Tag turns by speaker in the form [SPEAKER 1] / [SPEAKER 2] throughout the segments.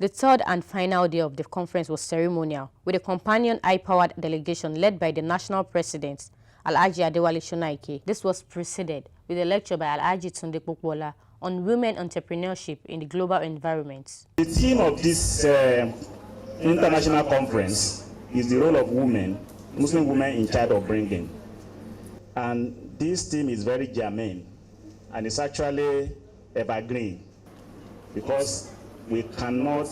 [SPEAKER 1] The third and final day of the conference was ceremonial, with a companion high-powered delegation led by the national president, Alhaji Adewale Shonaike. This was preceded with a lecture by Alhaji Tunde Popola on women entrepreneurship in the global environment.
[SPEAKER 2] The theme of this international conference is the role of women, Muslim women in child upbringing. And this theme is very germane, and it's actually evergreen, because we cannot,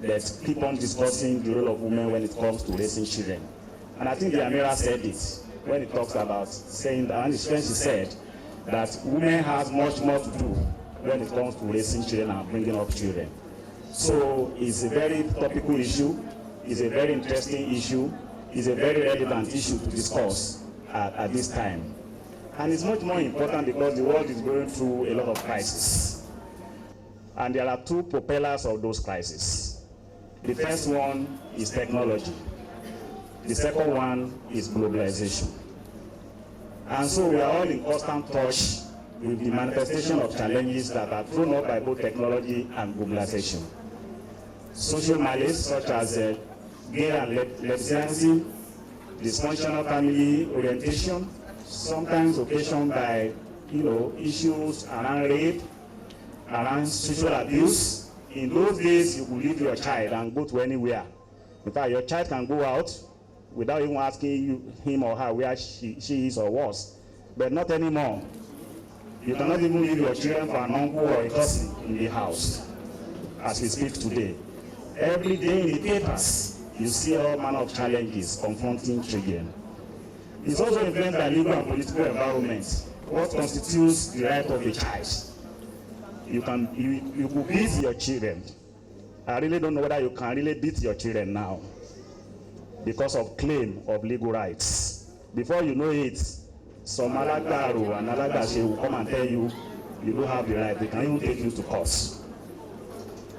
[SPEAKER 2] let's keep on discussing the role of women when it comes to raising children. And I think the Amira said it when it talks about saying that, and she said that women has much more to do when it comes to raising children and bringing up children. So it's a very topical issue, it's a very interesting issue, it's a very relevant issue to discuss at this time. And it's much more important because the world is going through a lot of crises. And there are two propellers of those crises. The first one is technology. The second one is globalization. And so we are all in constant touch with the manifestation of challenges that are thrown up by both technology and globalization. Social malice such as gay and lesbianism, dysfunctional family orientation, sometimes occasioned by issues around rape, around sexual abuse. In those days, you could leave your child and go to anywhere. In fact, your child can go out without even asking him or her where she is or was. But not anymore. You cannot even leave your children for an uncle or a cousin in the house, as we speak today. Every day in the papers, you see all manner of challenges confronting children. It's also influenced by legal and political environment. What constitutes the right of a child? You could beat your children. I really don't know whether you can really beat your children now because of claim of legal rights. Before you know it, some alagbaru and alagbashi will come and tell you you don't have the right. They can even take you to court.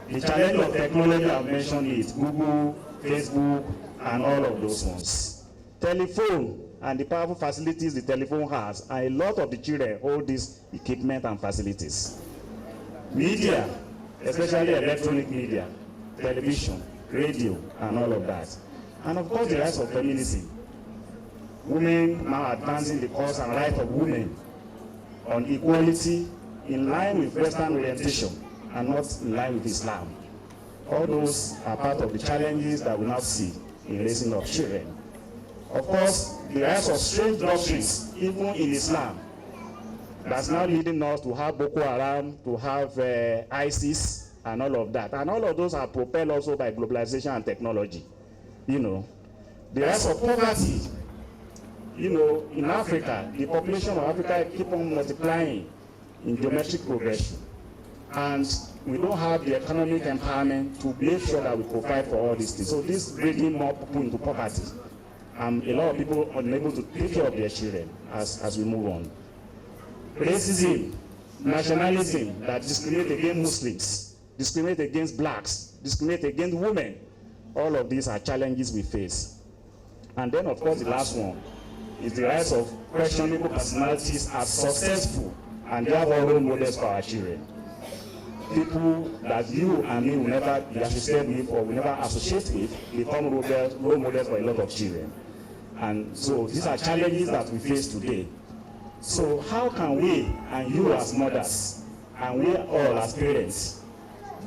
[SPEAKER 2] The challenge of technology I've mentioned is Google, Facebook, and all of those ones. Telephone and the powerful facilities the telephone has, and a lot of the children hold this equipment and facilities. Media, especially electronic media, television, radio, and all of that. And of course, the rise of feminism. Women now advancing the cause and right of women on equality in line with Western orientation and not in line with Islam. All those are part of the challenges that we now see in raising of children. Of course, the rise of strange doctrines, even in Islam, that's now leading us to have Boko Haram, to have ISIS, and all of that. And all of those are propelled also by globalization and technology. The rise of poverty. In Africa, the population of Africa keep on multiplying in geometric progression. And we don't have the economic empowerment to make sure that we provide for all these things. So this is bringing more people into poverty. And a lot of people are unable to take care of their children as we move on. Racism, nationalism that discriminate against Muslims, discriminate against blacks, discriminate against women. All of these are challenges we face. And then, of course, the last one is the rise of questionable personalities as successful, and they have all role models for our children. People that you and me will never be associated with or will never associate with become role models for a lot of children. And so these are challenges that we face today. So how can we and you as mothers and we all as parents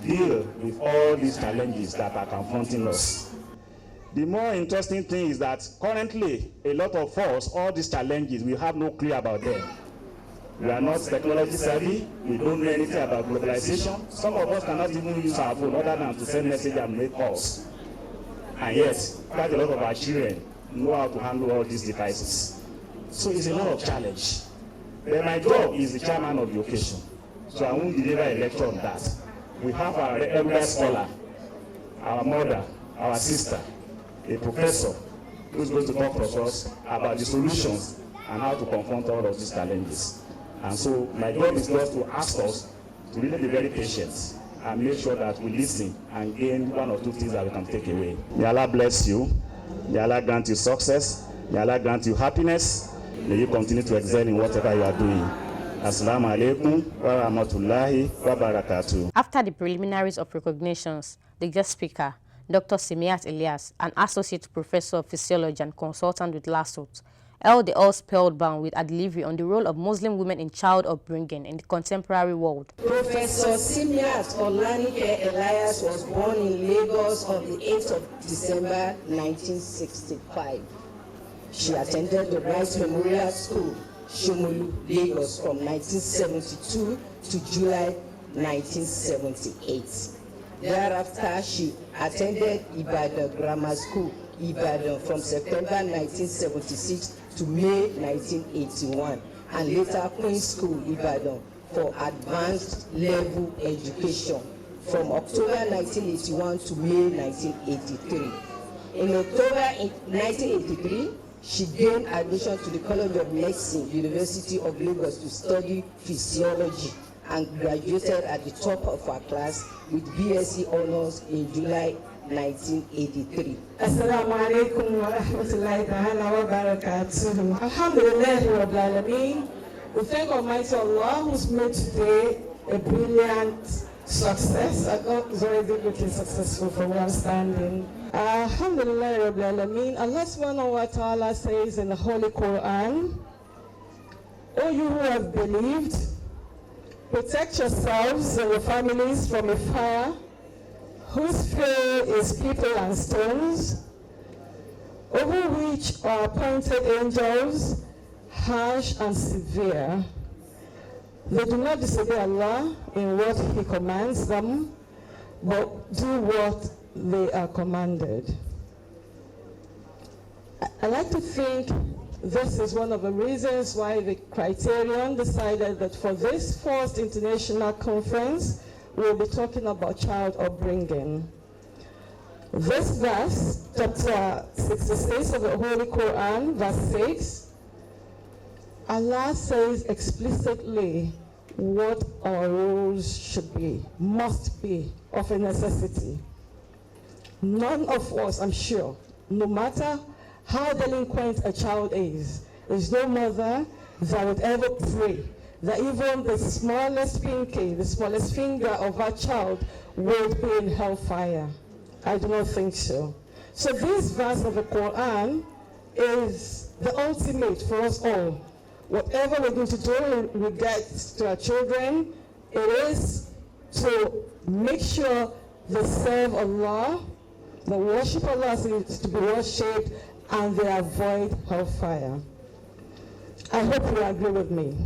[SPEAKER 2] deal with all these challenges that are confronting us? The more interesting thing is that currently a lot of us, all these challenges, we have no clue about them. We are not technology savvy, we don't know anything about globalization. Some of us cannot even use our phone other than to send messages and make calls. And yet, quite a lot of our children know how to handle all these devices. So it's a lot of challenge. But my job is the chairman of the occasion, so I won't deliver a lecture on that. We have our elder scholar, our mother, our sister, a professor, who's going to talk to us about the solutions and how to confront all of these challenges. And so my job is just to ask us to really be very patient and make sure that we listen and gain one or two things that we can take away. May Allah bless you. May Allah grant you success. May Allah grant you happiness. May you continue to excel in whatever you are doing. Assalamu alaikum wa rahmatullahi wa barakatuh.
[SPEAKER 1] After the preliminaries of recognitions, the guest speaker, Dr. Simiat Elias, an associate professor of physiology and consultant with LASUT, held the all spellbound with a delivery on the role of Muslim women in child upbringing in the contemporary world.
[SPEAKER 3] Professor Simiat Olanike Elias was born in Lagos on the 8th of December 1965. She attended the Rice Memorial School, Shomolu, Lagos from 1972 to July 1978. Thereafter, she attended Ibadan Grammar School, Ibadan from September 1976 to May 1981, and later Queen's School, Ibadan for advanced level education from October 1981 to May 1983. In October 1983, she gained admission to the College of Medicine, University of Lagos to study physiology and graduated at the top of her class with BSc Honours in July 1983.
[SPEAKER 4] Assalamu alaikum wa rahmatullahi ta'ala wa barakatuh. Alhamdulillahi rabbil alameen. We thank Almighty Allah who's made today a brilliant success. God is already looking successful from where I'm standing. Alhamdulillahi rabbil alameen. Allah subhanahu wa ta'ala says in the Holy Quran, O you who have believed, protect yourselves and your families from a fire whose fuel is people and stones, over which are appointed angels, harsh and severe. They do not disobey Allah in what He commands them, but do what they are commanded. I like to think this is one of the reasons why the Criterion decided that for this first international conference, we'll be talking about child upbringing. This verse, chapter 66 of the Holy Quran, verse 6, Allah says explicitly what our rules should be, must be, of a necessity. None of us, I'm sure, no matter how delinquent a child is, there's no mother that would ever pray that even the smallest pinky, the smallest finger of our child would be in hellfire. I do not think so. So this verse of the Quran is the ultimate for us all. Whatever we're going to do in regards to our children, it is to make sure they serve Allah, they worship Allah as is to be worshipped, and they avoid hellfire. I hope you agree with me.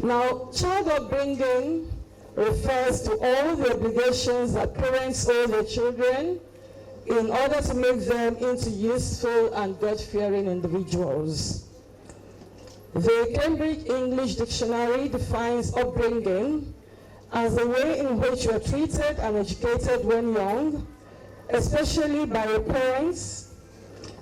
[SPEAKER 4] Now, child upbringing refers to all the obligations that parents owe their children in order to make them into useful and God-fearing individuals. The Cambridge English Dictionary defines upbringing as the way in which you are treated and educated when young, especially by your parents,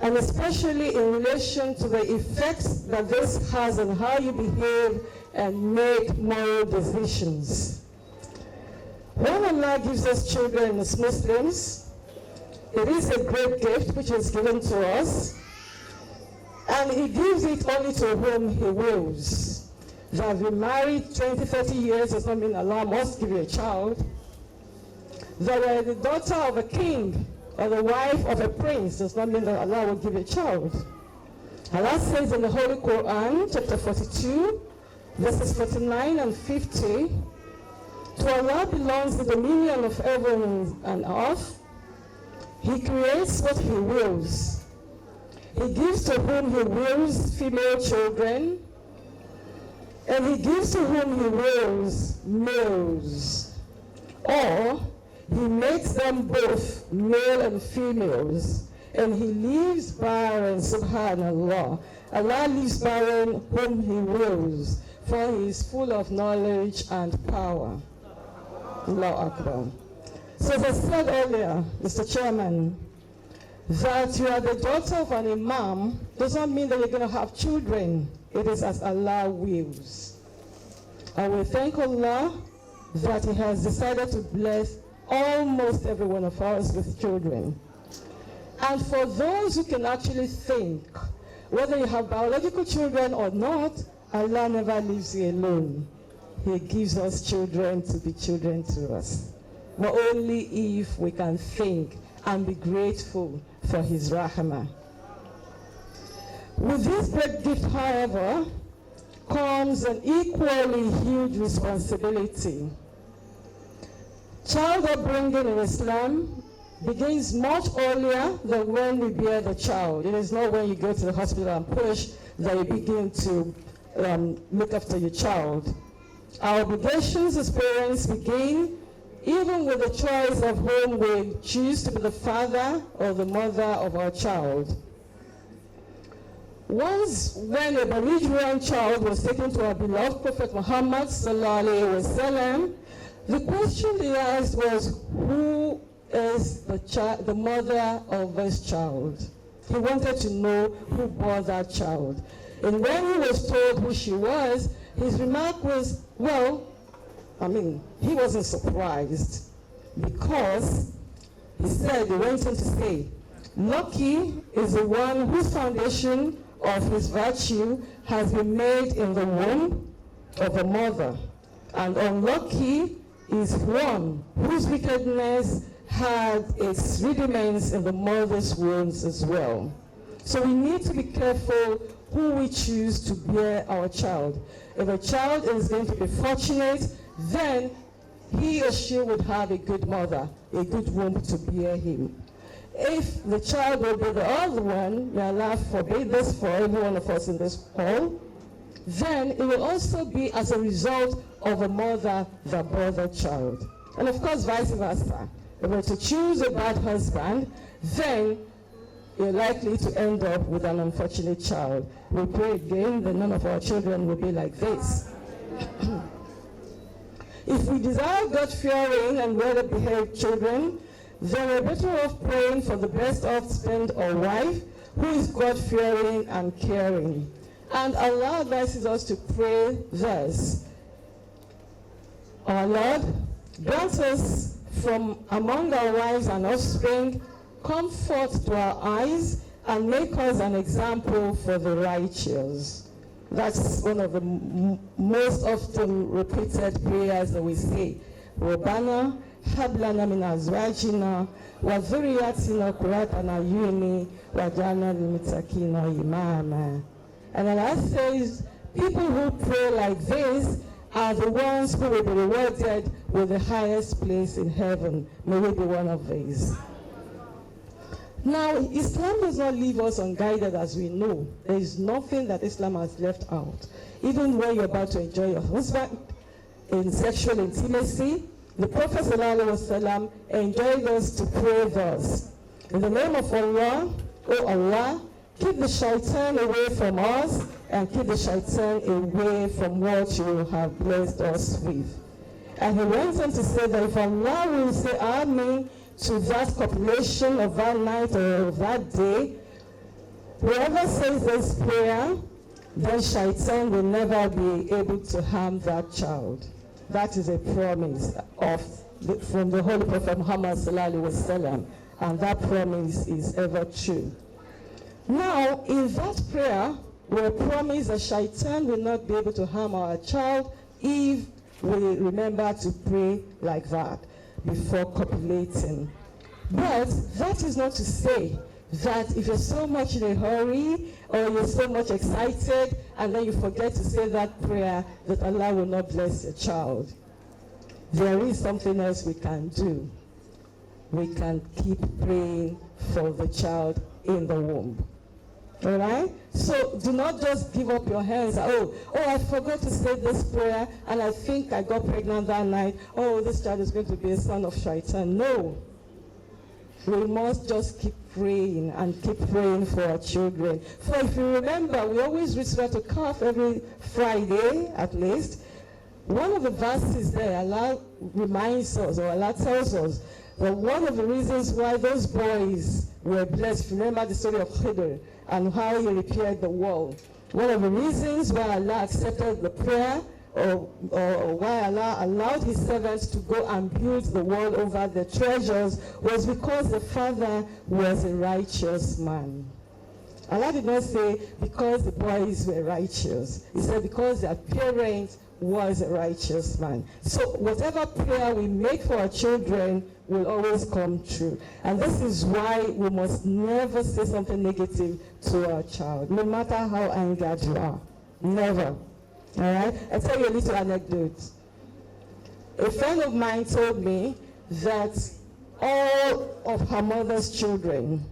[SPEAKER 4] and especially in relation to the effects that this has on how you behave and make moral decisions. When Allah gives us children as Muslims, it is a great gift which is given to us, and He gives it only to whom He wills. If you have been married 20, 30 years does not mean Allah must give you a child. That you are the daughter of a king or the wife of a prince does not mean that Allah will give you a child. Allah says in the Holy Quran, chapter 42, verses 49 and 50, to Allah belongs the dominion of heaven and earth. He creates what He wills. He gives to whom He wills female children, and He gives to whom He wills males. Or He makes them both male and females, and He leaves barren, subhanallah. Allah leaves barren whom He wills, for He is full of knowledge and power. Allahu Akbar. So as I said earlier, Mr. Chairman, that you are the daughter of an imam does not mean that you're going to have children. It is as Allah wills. And we thank Allah that He has decided to bless almost every one of us with children. And for those who can actually think, whether you have biological children or not, Allah never leaves you alone. He gives us children to be children to us. But only if we can think and be grateful for his rahmah. With this great gift, however, comes an equally huge responsibility. Child upbringing in Islam begins much earlier than when we bear the child. It is not when you go to the hospital and push that you begin to look after your child. Our obligations as parents begin even with the choice of whom we choose to be the father or the mother of our child. Once, when a belligerent child was taken to our beloved Prophet Muhammad sallallahu alaihi wasallam, the question they asked was, who is the mother of this child? He wanted to know who bore that child. And when he was told who she was, his remark was, well, he wasn't surprised, because he said, he went on to say, lucky is the one whose foundation of his virtue has been made in the womb of a mother, and unlucky is one whose wickedness had its rudiments in the mother's wombs as well. So we need to be careful who we choose to bear our child. If a child is going to be fortunate, then he or she would have a good mother, a good womb to bear him. If the child will be the other one, may Allah forbid this for every one of us in this hall, then it will also be as a result of a mother that bore the child. And of course, vice versa. If we're to choose a bad husband, then you're likely to end up with an unfortunate child. We pray again that none of our children will be like this. If we desire God-fearing and well-behaved children, then we're better off praying for the best husband or wife who is God-fearing and caring. And Allah advises us to pray thus: Our Lord, grant us from among our wives and offspring comfort to our eyes, and make us an example for the righteous. That's one of the most often repeated prayers that we say. Rabbana hab lana min azwajina wa dhurriyyatina qurrata a'yunin waj'alna lil muttaqina imama. And Allah says, people who pray like this are the ones who will be rewarded with the highest place in heaven. May we be one of these. Now, Islam does not leave us unguided, as we know. There is nothing that Islam has left out. Even when you're about to enjoy your husband in sexual intimacy, the Prophet ﷺ enjoined us to pray thus: in the name of Allah, O Allah, keep the shaitan away from us, and keep the shaitan away from what you have blessed us with. And he went on to say that if Allah will say Amen to that copulation of that night or of that day, whoever says this prayer, then shaitan will never be able to harm that child. That is a promise from the Holy Prophet Muhammad sallallahu alaihi wasallam, and that promise is ever true. Now, in that prayer, we promise that shaitan will not be able to harm our child if we remember to pray like that before copulating. But that is not to say that if you're so much in a hurry or you're so much excited and then you forget to say that prayer, that Allah will not bless your child. There is something else we can do. We can keep praying for the child in the womb. All right? So do not just give up your hands. Oh, I forgot to say this prayer and I think I got pregnant that night. Oh, this child is going to be a son of shaitan. No. We must just keep praying and keep praying for our children. For if you remember, we always read Surah Al-Kahf every Friday at least. One of the verses there, Allah reminds us, or Allah tells us, that one of the reasons why those boys were blessed, remember the story of Khidr and how he repaired the wall. One of the reasons why Allah accepted the prayer, or why Allah allowed his servants to go and build the wall over the treasures, was because the father was a righteous man. Allah did not say because the boys were righteous. He said because their parent was a righteous man. So whatever prayer we make for our children will always come true. And this is why we must never say something negative to our child, no matter how angered you are. Never. All right? I'll tell you a little anecdote. A friend of mine told me that all of her mother's children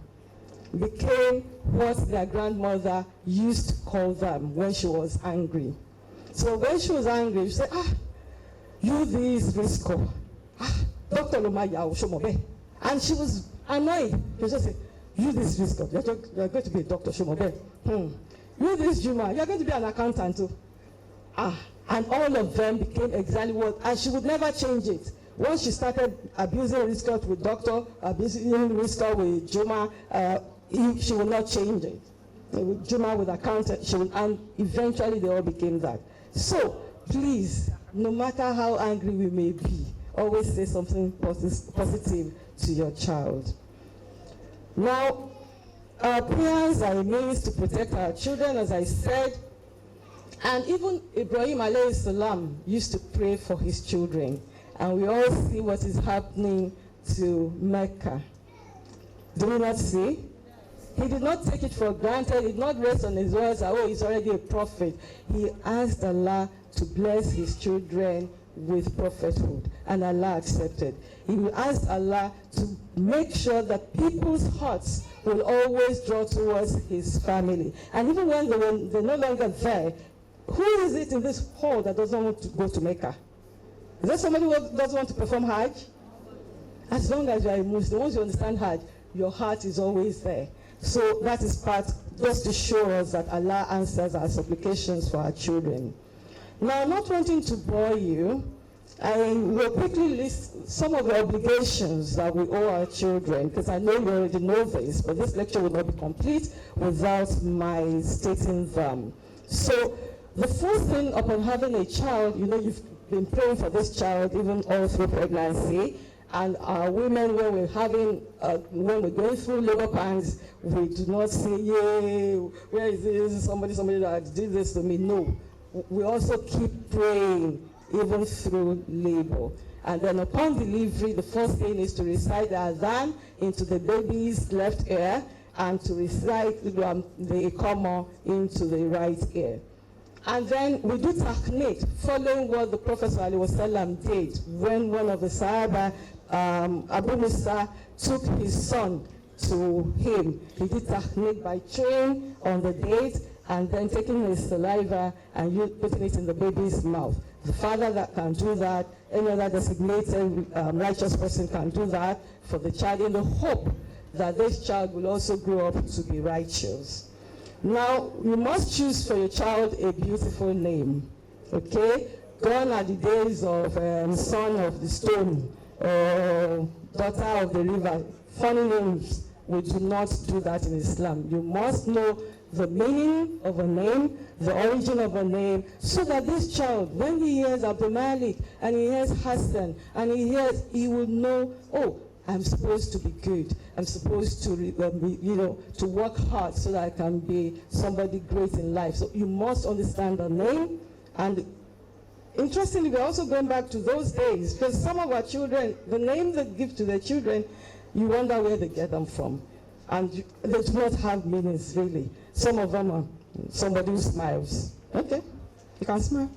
[SPEAKER 4] became what their grandmother used to call them when she was angry. So when she was angry, she said, you this risco. Dr. Lomaya Shomobe. And she was annoyed. She just said, you this risco. You're going to be a doctor, Shomobe. You this Juma, you're going to be an accountant too. And all of them became exactly what, and she would never change it. Once she started abusing Riscott with doctor, abusing Riscott with Juma, she would not change it. With Juma with accountant, and eventually they all became that. So please, no matter how angry we may be, always say something positive to your child. Now, our prayers are a means to protect our children, as I said. And even Ibrahim alayhi salam used to pray for his children. And we all see what is happening to Mecca. Do we not see? He did not take it for granted. He did not rest on his words, oh, he's already a prophet. He asked Allah to bless his children with prophethood. And Allah accepted. He asked Allah to make sure that people's hearts will always draw towards his family. And even when they're no longer there, who is it in this hall that doesn't want to go to Mecca? Is there somebody who doesn't want to perform Hajj? As long as you are a Muslim, once you understand Hajj, your heart is always there. So that is part, just to show us that Allah answers our supplications for our children. Now, not wanting to bore you, I will quickly list some of the obligations that we owe our children, because I know you already know this, but this lecture will not be complete without my stating them. So, the first thing upon having a child, you've been praying for this child even all through pregnancy, and our women, when we're going through labor pangs, we do not say, yay, where is this, somebody that did this to me. No, we also keep praying even through labor. And then upon delivery, the first thing is to recite the adhan into the baby's left ear and to recite the iqamah into the right ear. And then we do takneet, following what the Prophet ﷺ did when one of the Sahaba, Abu Musa, took his son to him. He did takneet by chewing on the date and then taking his saliva and putting it in the baby's mouth. The father that can do that, any other designated righteous person can do that for the child in the hope that this child will also grow up to be righteous. Now, you must choose for your child a beautiful name, okay? Gone are the days of son of the stone or daughter of the river. Funny names, we do not do that in Islam. You must know the meaning of a name, the origin of a name, so that this child, when he hears Abdul Malik and he hears Hassan and he will know, oh, I'm supposed to be good. I'm supposed to, to work hard so that I can be somebody great in life. So you must understand the name. And interestingly, we're also going back to those days, because some of our children, the names they give to their children, you wonder where they get them from. And they do not have meanings, really. Some of them are somebody who smiles. Okay, you can smile.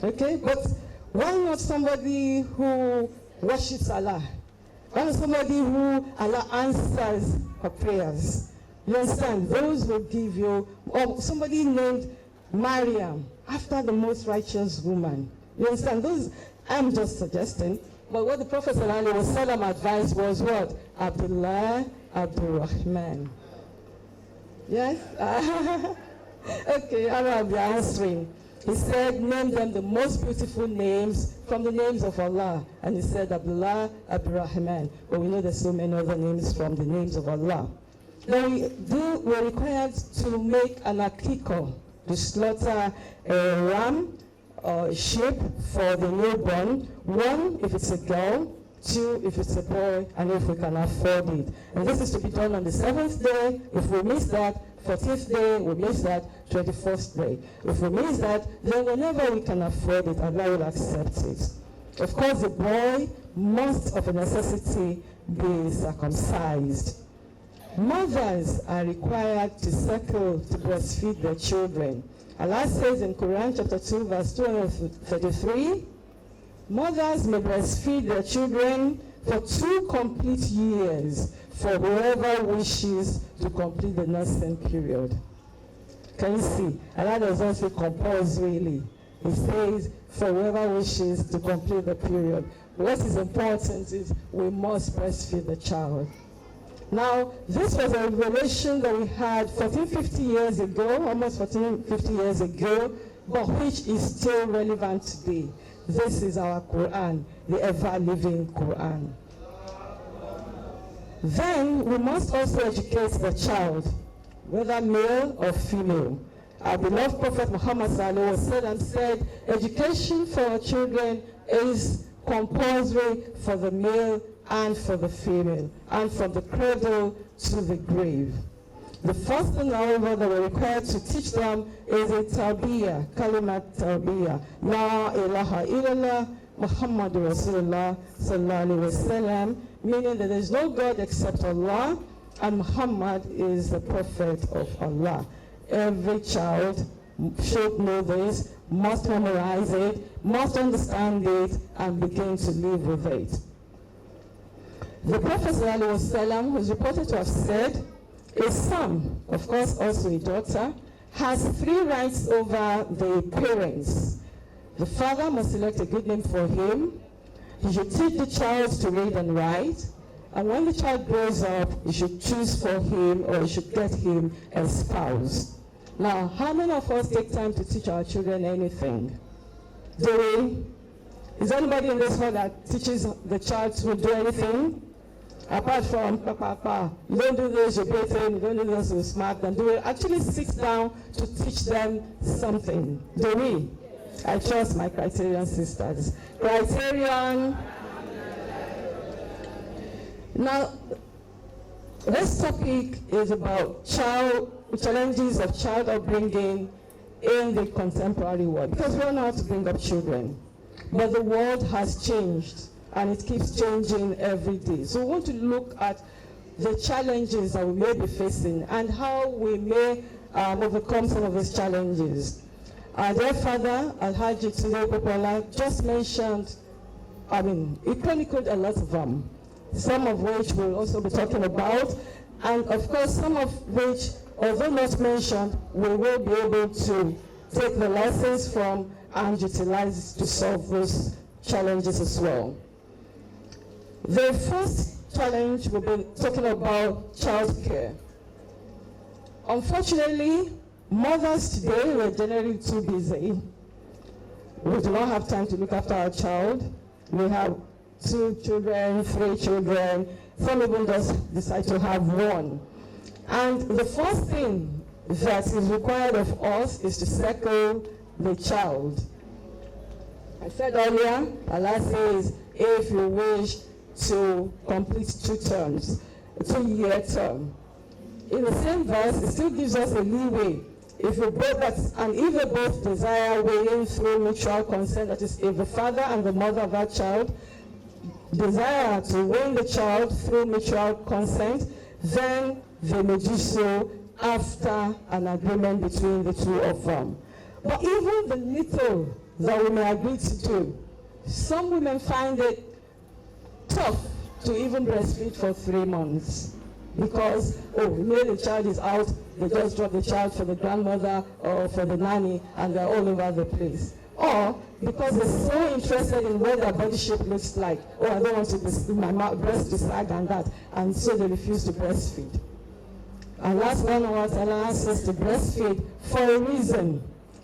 [SPEAKER 4] Okay, but why not somebody who worships Allah? Why somebody who Allah answers her prayers? You understand? Those will give you, or somebody named Maryam, after the most righteous woman. You understand? Those, I'm just suggesting, but what the Prophet ﷺ advised was what? Abdullah, Abdul Rahman. Yes? Okay, I will be answering. He said, name them the most beautiful names from the names of Allah. And he said, Abdullah, Abdurrahman. But we know there's so many other names from the names of Allah. Now we're required to make an akiko, to slaughter a ram or a sheep for the newborn. One, if it's a girl, 2 if it's a boy, and if we can afford it. And this is to be done on the 7th day. If we miss that, 14th day, we miss that, 21st day. If we miss that, then whenever we can afford it, Allah will accept it. Of course, the boy must of a necessity be circumcised. Mothers are required to suckle, to breastfeed their children. Allah says in Quran chapter 2 verse 233, mothers may breastfeed their children for 2 complete years for whoever wishes to complete the nursing period. Can you see? Allah does not say compulsorily. He says for whoever wishes to complete the period. What is important is we must breastfeed the child. Now, this was a revelation that we had 1450 years ago, almost 1450 years ago, but which is still relevant today. This is our Quran, the ever-living Quran. Then, we must also educate the child, whether male or female. Our beloved Prophet Muhammad said, education for our children is compulsory for the male and for the female, and from the cradle to the grave. The first thing, however, that we're required to teach them is a tarbiyah, kalimat tarbiyah. La ilaha illallah, Muhammadur Rasulullah sallallahu alaihi wasallam, meaning that there is no God except Allah, and Muhammad is the prophet of Allah. Every child should know this, must memorize it, must understand it, and begin to live with it. The Prophet ﷺ was reported to have said, a son, of course also a daughter, has 3 rights over the parents. The father must select a good name for him. He should teach the child to read and write. And when the child grows up, he should choose for him, or he should get him a spouse. Now, how many of us take time to teach our children anything? Do we? Is anybody in this hall that teaches the child to do anything? Apart from, Papa, you don't do this, you're better, you don't do this, you're smart, and do we actually sit down to teach them something? Do we? I trust my Criterion sisters. Criterion. Now, this topic is about challenges of child upbringing in the contemporary world, because we all know how to bring up children, but the world has changed. And it keeps changing every day. So we want to look at the challenges that we may be facing and how we may overcome some of these challenges. Our dear father, Alhaji Tunde Popola, just mentioned, he chronicled a lot of them, some of which we'll also be talking about, and of course some of which, although not mentioned, we will be able to take the lessons from and utilize to solve those challenges as well. The first challenge we'll be talking about childcare. Unfortunately, mothers today were generally too busy. We do not have time to look after our child. We have 2 children, 3 children. Some even just decide to have 1. And the first thing that is required of us is to settle the child. I said earlier, Allah says, if you wish to complete 2 terms, a 2-year term. In the same verse, it still gives us a leeway. If we both, and if they both desire weighing through mutual consent, that is, if the father and the mother of that child desire to weigh the child through mutual consent, then they may do so after an agreement between the 2 of them. But even the little that we may agree to do, some women find it tough to even breastfeed for 3 months because, maybe the child is out, they just drop the child for the grandmother or for the nanny and they're all over the place. Or because they're so interested in what their body shape looks like. I don't want to my breast to sag and that. And so they refuse to breastfeed. And last one was Allah asks us to breastfeed for a reason.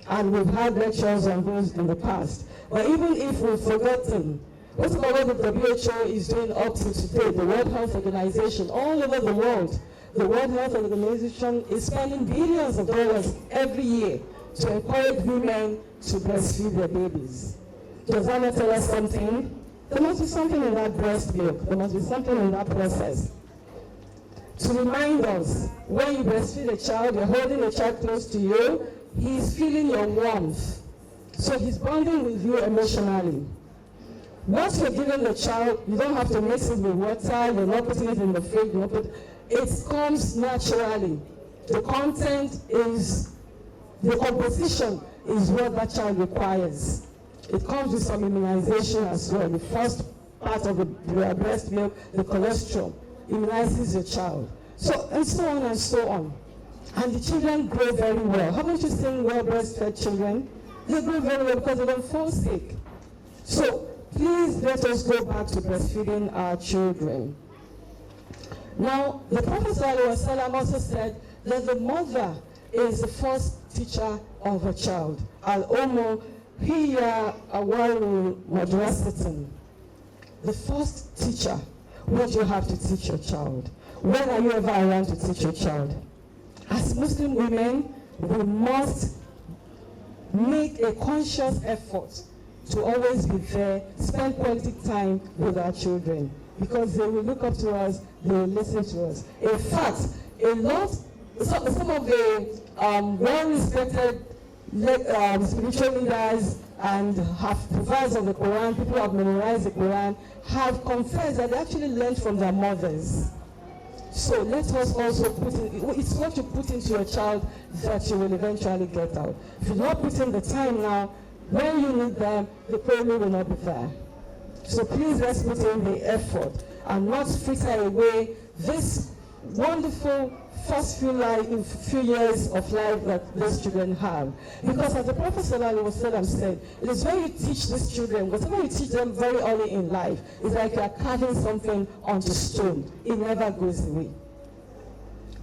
[SPEAKER 4] And we've had lectures on those in the past. But even if we've forgotten, what about what the WHO is doing up to today, the World Health Organization, all over the world, the World Health Organization is spending billions of dollars every year to encourage women to breastfeed their babies. Does that not tell us something? There must be something in that breast milk. There must be something in that process to remind us when you breastfeed a child, you're holding a child close to you, he's feeling your warmth. So he's bonding with you emotionally. Once you're giving the child, you don't have to mix it with water, you're not putting it in the fridge, it comes naturally. The content is, the composition is what that child requires. It comes with some immunization as well. The first part of the breast milk, the cholesterol, immunizes your child. So, and so on and so on. And the children grow very well. Haven't you seen well breastfed children? They grow very well because they don't fall sick. So, please let us go back to breastfeeding our children. Now, the Prophet ﷺ also said that the mother is the first teacher of a child. Al-Ummu hiya awwalu madrasatin. The first teacher. What do you have to teach your child? When are you ever around to teach your child? As Muslim women, we must make a conscious effort to always be there, spend quality time with our children, because they will look up to us, they will listen to us. In fact, some of the well-respected spiritual leaders and providers of the Quran, people who have memorized the Quran, have confessed that they actually learned from their mothers. So let us also it's what you put into your child that you will eventually get out. If you not put in the time now, when you need them, the probably will not be there. So please let's put in the effort and not fritter away this wonderful first few years of life that these children have. Because as the Prophet ﷺ said, it is when you teach these children, whatever you teach them very early in life, it's like you are carving something onto stone. It never goes away.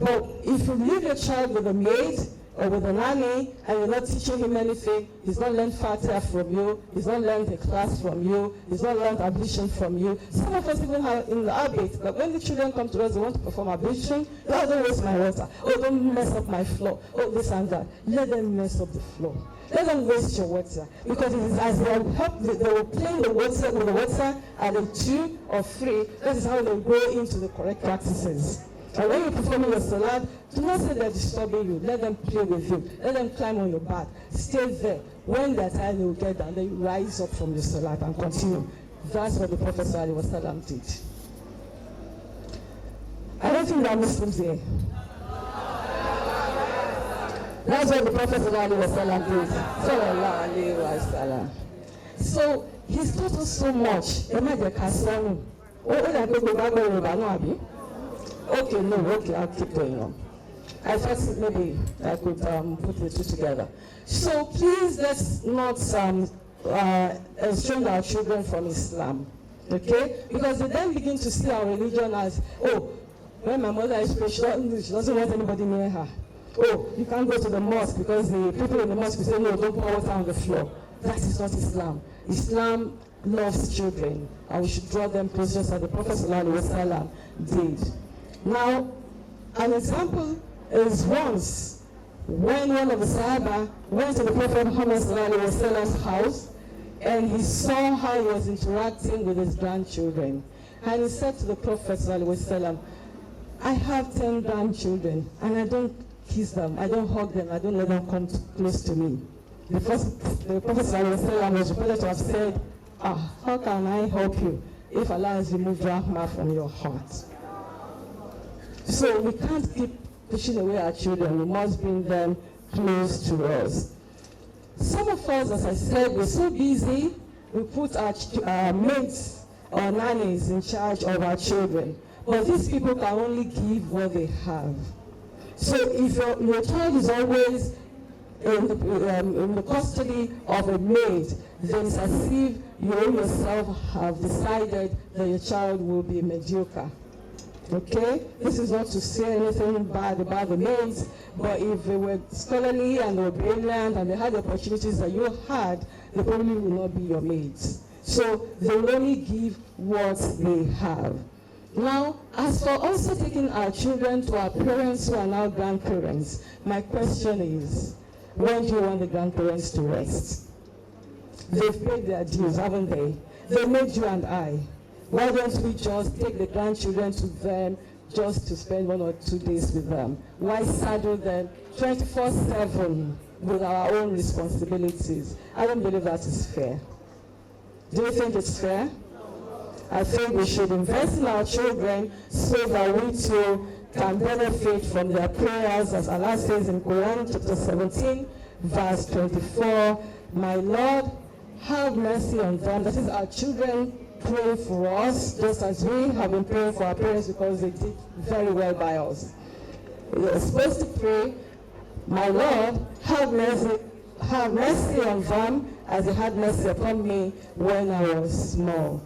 [SPEAKER 4] But if you leave your child with a maid or with a nanny and you're not teaching him anything, he's not learned Fatiha from you, he's not learned a class from you, he's not learned ablution from you. Some of us even have in the habit that when the children come to us, they want to perform ablution, oh, don't waste my water, oh, don't mess up my floor, oh, this and that. Let them mess up the floor. Let them waste your water, because it is as they will play the water with the water at a 2 or 3, that is how they go into the correct practices. And when you're performing your salat, do not say they're disturbing you. Let them play with you. Let them climb on your back. Stay there. When they're tired, they will get down. Then you rise up from your salat and continue. That's what the Prophet ﷺ did. I don't think there are Muslims here. That's what the Prophet ﷺ did. Sallallahu Alaihi Wasallam. So he's taught us so much. Okay, I'll keep going on. I thought maybe I could put the two together. So please let's not estrange our children from Islam, okay? Because they then begin to see our religion as, oh, when my mother is praying, she doesn't want anybody near her. Oh, you can't go to the mosque because the people in the mosque will say, no, don't pour water on the floor. That is not Islam. Islam loves children, and we should draw them closer as the Prophet ﷺ did. Now, an example is once when one of the Sahaba went to the Prophet Muhammad's house and he saw how he was interacting with his grandchildren. And he said to the Prophet I have 10 grandchildren and I don't kiss them, I don't hug them, I don't let them come close to me. The Prophet was reported to have said, how can I help you if Allah has removed Rahmah from your heart? So we can't keep pushing away our children. We must bring them close to us. Some of us, as I said, we're so busy, we put our maids or nannies in charge of our children. But these people can only give what they have. So if your child is always in the custody of a maid, then it's as if you yourself have decided that your child will be mediocre. Okay? This is not to say anything bad about the maids, but if they were scholarly and they were brilliant and they had the opportunities that you had, they probably will not be your maids. So they will only give what they have. Now, as for also taking our children to our parents who are now grandparents, my question is, when do you want the grandparents to rest? They've paid their dues, haven't they? They made you and I. Why don't we just take the grandchildren to them just to spend 1 or 2 days with them? Why saddle them 24/7 with our own responsibilities? I don't believe that is fair. Do you think it's fair? I think we should invest in our children so that we too can benefit from their prayers, as Allah says in Quran chapter 17, verse 24, "My Lord, have mercy on them." That is, our children pray for us, just as we have been praying for our parents because they did very well by us. We are supposed to pray, "My Lord, have mercy on them as they had mercy upon me when I was small."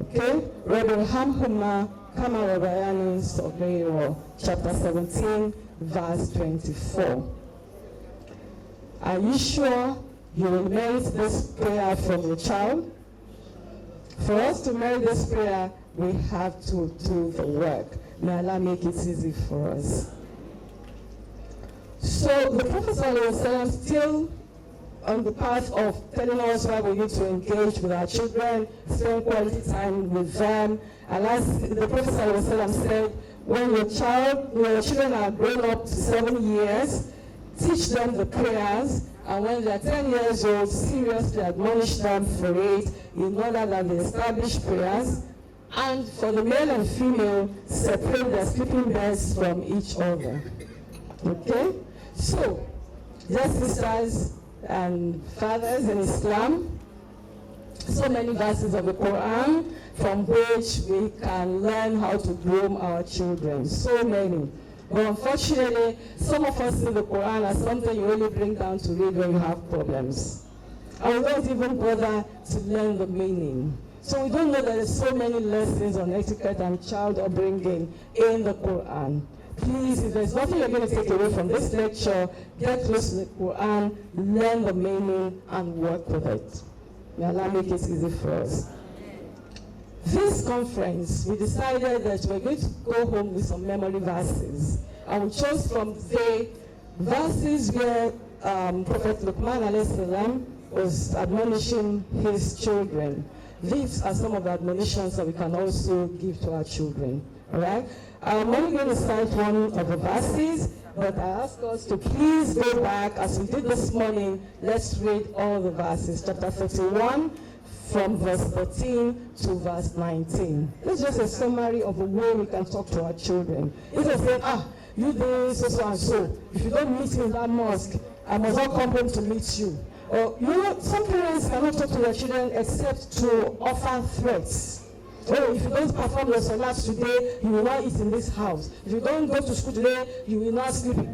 [SPEAKER 4] Okay? Rabbilhamhuma kama rabayani saghira, chapter 17, verse 24. Are you sure you will merit this prayer from your child? For us to merit this prayer, we have to do the work. May Allah make it easy for us. So the Prophet ﷺ still on the path of telling us why we need to engage with our children, spend quality time with them. The Prophet ﷺ said, when your children are grown up to 7 years, teach them the prayers, and when they are 10 years old, seriously admonish them for it in order that they establish prayers. And for the male and female, separate their sleeping beds from each other. Okay? So, dear sisters and fathers in Islam, so many verses of the Quran from which we can learn how to groom our children. So many. But unfortunately, some of us see the Quran as something you only bring down to read when you have problems. And we don't even bother to learn the meaning. So we don't know that there's so many lessons on etiquette and child upbringing in the Quran. Please, if there's nothing you're going to take away from this lecture, get close to the Quran, learn the meaning, and work with it. May Allah make it easy for us. This conference, we decided that we're going to go home with some memory verses. And we chose from the verses where Prophet Luqman ﷺ was admonishing his children. These are some of the admonitions that we can also give to our children. All right? I'm only going to cite one of the verses, but I ask us to please go back, as we did this morning. Let's read all the verses. Chapter 31, from verse 13 to verse 19. This is just a summary of the way we can talk to our children. If they say, you do so and so, if you don't meet me in that mosque, I must not come home to meet you. Or, some parents cannot talk to their children except to offer threats. Oh, if you don't perform your salat today, you will not eat in this house. If you don't go to school today, you will not sleep.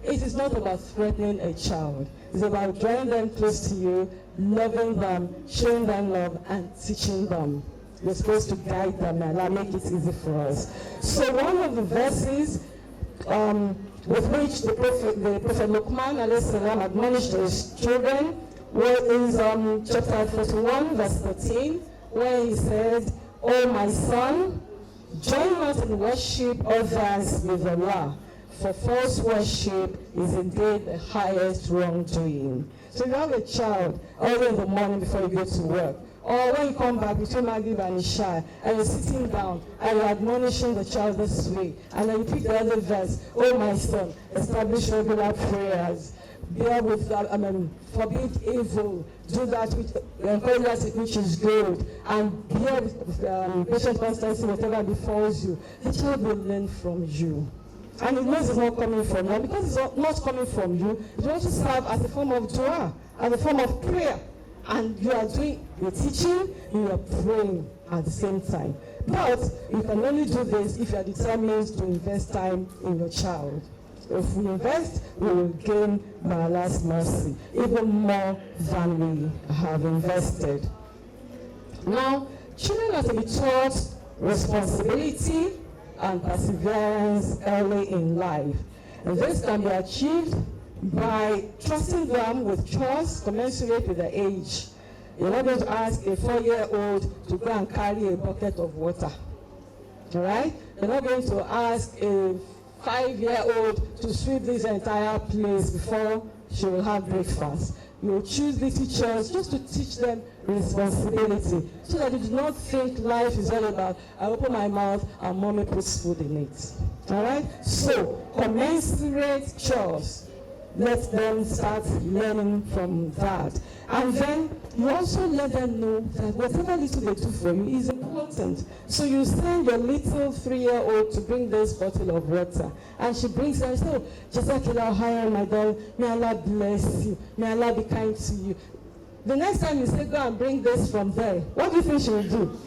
[SPEAKER 4] It is not about threatening a child. It's about drawing them close to you, loving them, showing them love, and teaching them. We're supposed to guide them and make it easy for us. So one of the verses with which the Prophet Luqman ﷺ admonished his children is chapter 31, verse 13, where he said, "O my son, join not in worship others with Allah, for false worship is indeed the highest wrongdoing." So you have a child early in the morning before you go to work, or when you come back between Maghrib and Isha, and you're sitting down and you're admonishing the child this way, and then you pick the other verse, "Oh my son, establish regular prayers, bear with forbid evil, do that which encourage that which is good, and bear with patient constancy whatever befalls you." The child will learn from you. And it knows it's not coming from you. Because it's not coming from you, it will also serve as a form of dua, as a form of prayer. And you're teaching, you are praying at the same time. But you can only do this if you are determined to invest time in your child. If we invest, we will gain by Allah's mercy, even more than we have invested. Now, children are to be taught responsibility and perseverance early in life. And this can be achieved by trusting them with chores commensurate with their age. You're not going to ask a 4-year-old to go and carry a bucket of water. All right? You're not going to ask a 5-year-old to sweep this entire place before she will have breakfast. You choose the teachers just to teach them responsibility, so that they do not think life is all about, I open my mouth and mommy puts food in it. All right? So, commensurate chores. Let them start learning from that. And then you also let them know that whatever little they do for you is important. So you send your little 3-year-old to bring this bottle of water. And she brings it and says, oh, Jazakallah khairan, my darling. May Allah bless you. May Allah be kind to you. The next time you say, go and bring this from there, what do you think she will do?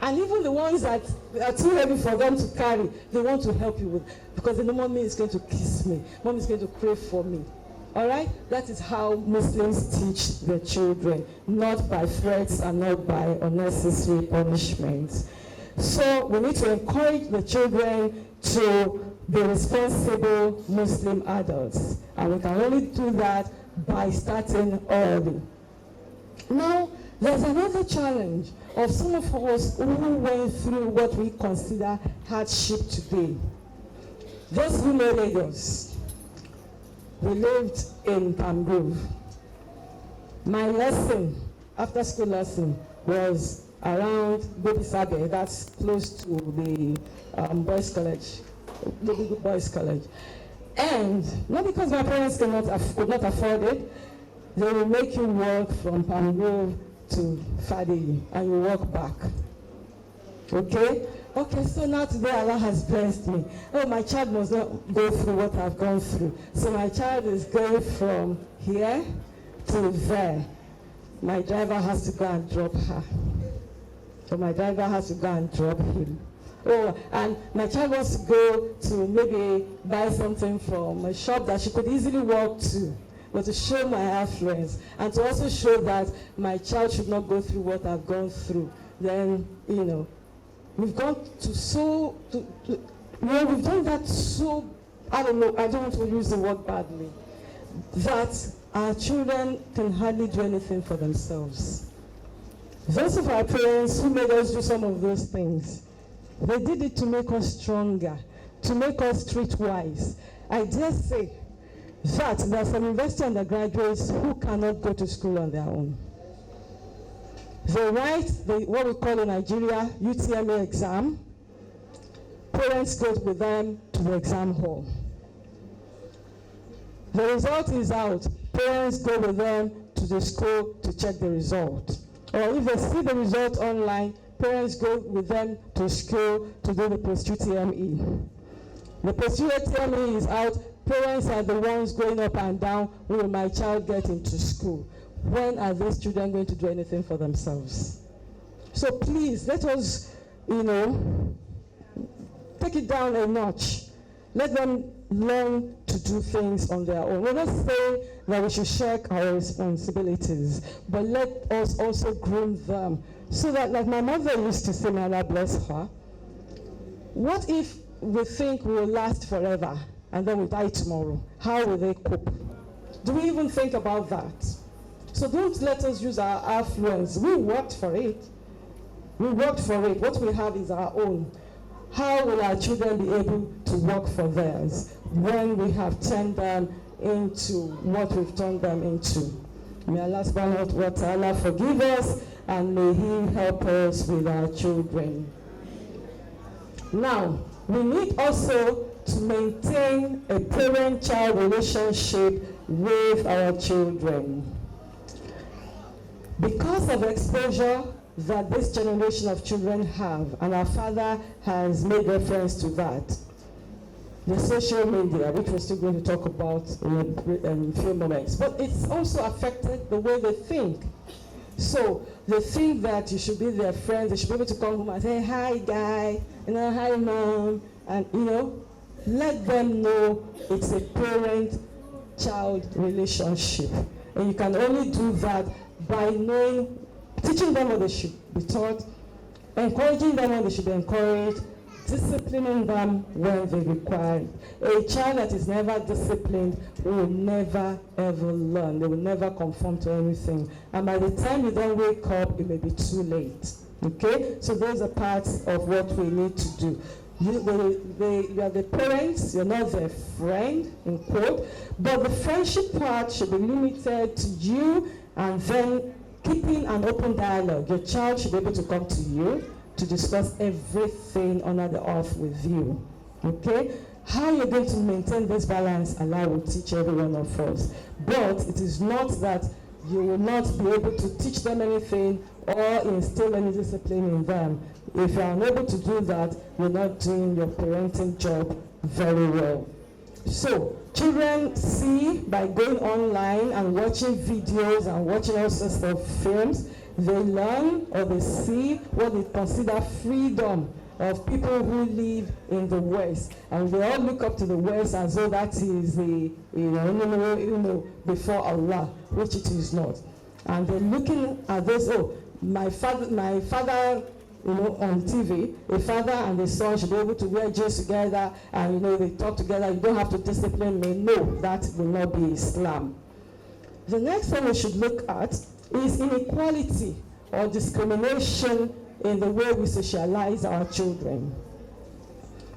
[SPEAKER 4] And even the ones that are too heavy for them to carry, they want to help you with, because they know mommy is going to kiss me, mommy is going to pray for me. All right? That is how Muslims teach their children, not by threats and not by unnecessary punishments. So we need to encourage the children to be responsible Muslim adults. And we can only do that by starting early. Now, there's another challenge of some of us who went through what we consider hardship today. Those who know Lagos, we lived in Palm Grove. My lesson, after school lesson, was around Bobisabe, that's close to the boys' college, the big boys' college. And not because my parents could not afford it, they will make you walk from Palm Grove to Fadi, and you walk back. Okay? Okay, so now today Allah has blessed me. Oh, my child must not go through what I've gone through. So my child is going from here to there. My driver has to go and drop her. So my driver has to go and drop him. Oh, and my child wants to go to maybe buy something from a shop that she could easily walk to. But to show my affluence and to also show that my child should not go through what I've gone through, then, you know, we've gone to we've done that so, I don't know, I don't want to use the word badly, that our children can hardly do anything for themselves. Those of our parents who made us do some of those things, they did it to make us stronger, to make us streetwise. I dare say that there are some university undergraduates who cannot go to school on their own. They write what we call in Nigeria UTME exam. Parents go with them to the exam hall. The result is out. Parents go with them to the school to check the result. Or if they see the result online, parents go with them to school to do the post-UTME. The post-UTME is out. Parents are the ones going up and down. Will my child get into school? When are these children going to do anything for themselves? So please, let us, take it down a notch. Let them learn to do things on their own. We're not saying that we should shirk our responsibilities, but let us also groom them. So that, like my mother used to say, may Allah bless her, what if we think we will last forever and then we die tomorrow? How will they cope? Do we even think about that? So don't let us use our affluence. We worked for it. We worked for it. What we have is our own. How will our children be able to work for theirs when we have turned them into what we've turned them into? May Allah subhanahu wa ta'ala forgive us, and may He help us with our children. Now, we need also to maintain a parent-child relationship with our children. Because of exposure that this generation of children have, and our father has made reference to that, the social media, which we're still going to talk about in a few moments, but it's also affected the way they think. So they think that you should be their friends, they should be able to come home and say, hi guy, hi mom, and let them know it's a parent-child relationship. And you can only do that by teaching them what they should be taught, encouraging them when they should be encouraged, disciplining them when they require it. A child that is never disciplined will never ever learn. They will never conform to anything. And by the time you then wake up, it may be too late. Okay? So those are parts of what we need to do. You are the parents, you're not their friend, in quote, but the friendship part should be limited to you, and then keeping an open dialogue. Your child should be able to come to you to discuss everything under the earth with you. Okay? How you're going to maintain this balance, Allah will teach every one of us. But it is not that you will not be able to teach them anything or instill any discipline in them. If you are unable to do that, you're not doing your parenting job very well. So, children see by going online and watching videos and watching all sorts of films, they learn or they see what they consider freedom of people who live in the West. And they all look up to the West as though that is before Allah, which it is not. And they're looking at this, oh, my father, on TV, a father and a son should be able to wear jeans together and, they talk together. You don't have to discipline me. No, that will not be Islam. The next thing we should look at is inequality or discrimination in the way we socialize our children.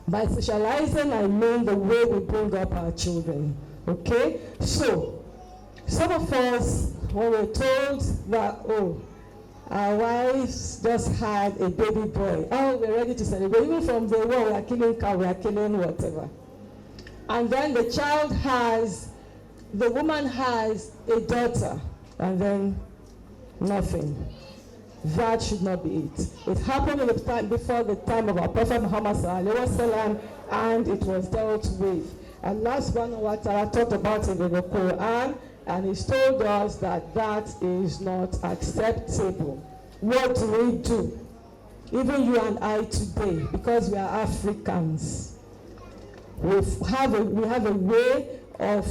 [SPEAKER 4] By socializing, I mean the way we bring up our children. Okay? So, some of us, when we're told that, our wives just had a baby boy. Oh, we're ready to celebrate. Even from the war, we are killing cow, we are killing whatever. And then the woman has a daughter, and then nothing. That should not be it. It happened in the time before the time of our Prophet Muhammad ﷺ, and it was dealt with. Allah subhanahu wa ta'ala talked about it in the Quran, and He's told us that that is not acceptable. What do we do? Even you and I today, because we are Africans, we have a way of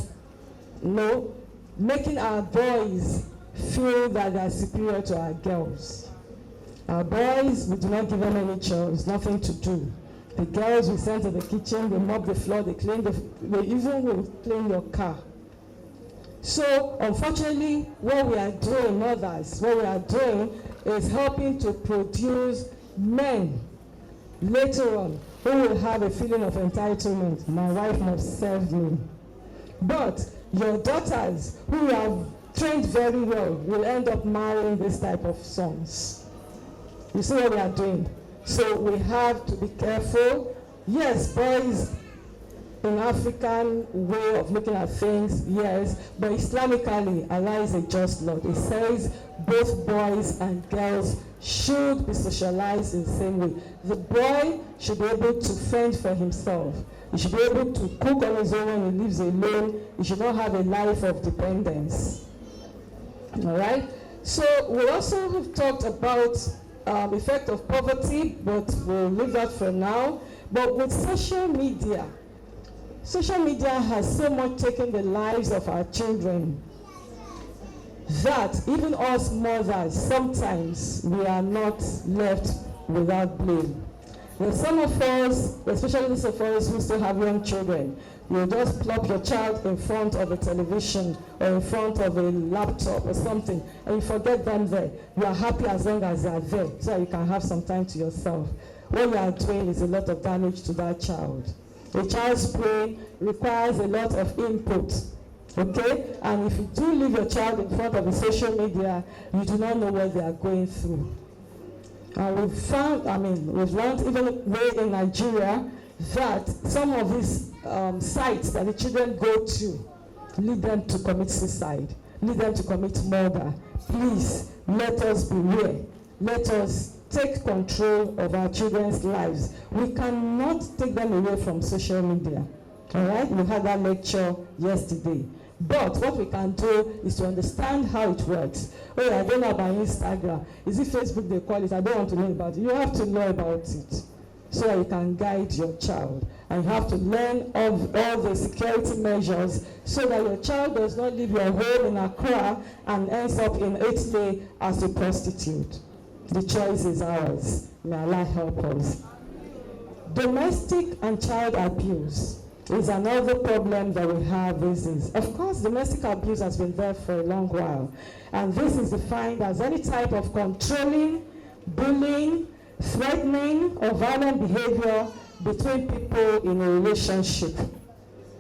[SPEAKER 4] making our boys feel that they are superior to our girls. Our boys, we do not give them any chores, nothing to do. The girls we send to the kitchen, they mop the floor, they even will clean your car. So, unfortunately, what we are doing, mothers, what we are doing is helping to produce men later on who will have a feeling of entitlement. My wife must serve me. But your daughters, who have trained very well, will end up marrying this type of sons. You see what we are doing? So we have to be careful. Yes, boys, in African way of looking at things, yes, but Islamically, Allah is a just Lord. It says both boys and girls should be socialized in the same way. The boy should be able to fend for himself. He should be able to cook on his own when he lives alone. He should not have a life of dependence. All right? So we also have talked about effect of poverty, but we'll leave that for now. But with social media has so much taken the lives of our children that even us mothers, sometimes we are not left without blame. There's some of us, especially those of us who still have young children, you just plop your child in front of a television or in front of a laptop or something, and you forget them there. You are happy as long as they are there, so that you can have some time to yourself. What you are doing is a lot of damage to that child. A child's brain requires a lot of input, okay? And if you do leave your child in front of the social media, you do not know what they are going through. And we've learned even way in Nigeria that some of these sites that the children go to lead them to commit suicide, lead them to commit murder. Please, let us beware. Let us take control of our children's lives. We cannot take them away from social media. All right? We had that lecture yesterday. But what we can do is to understand how it works. Oh, I don't know about Instagram. Is it Facebook they call it? I don't want to know about it. You have to know about it so that you can guide your child. And you have to learn all the security measures so that your child does not leave your home in Accra and ends up in Italy as a prostitute. The choice is ours. May Allah help us. Domestic and child abuse is another problem that we have these days. Of course, domestic abuse has been there for a long while. And this is defined as any type of controlling, bullying, threatening, or violent behavior between people in a relationship.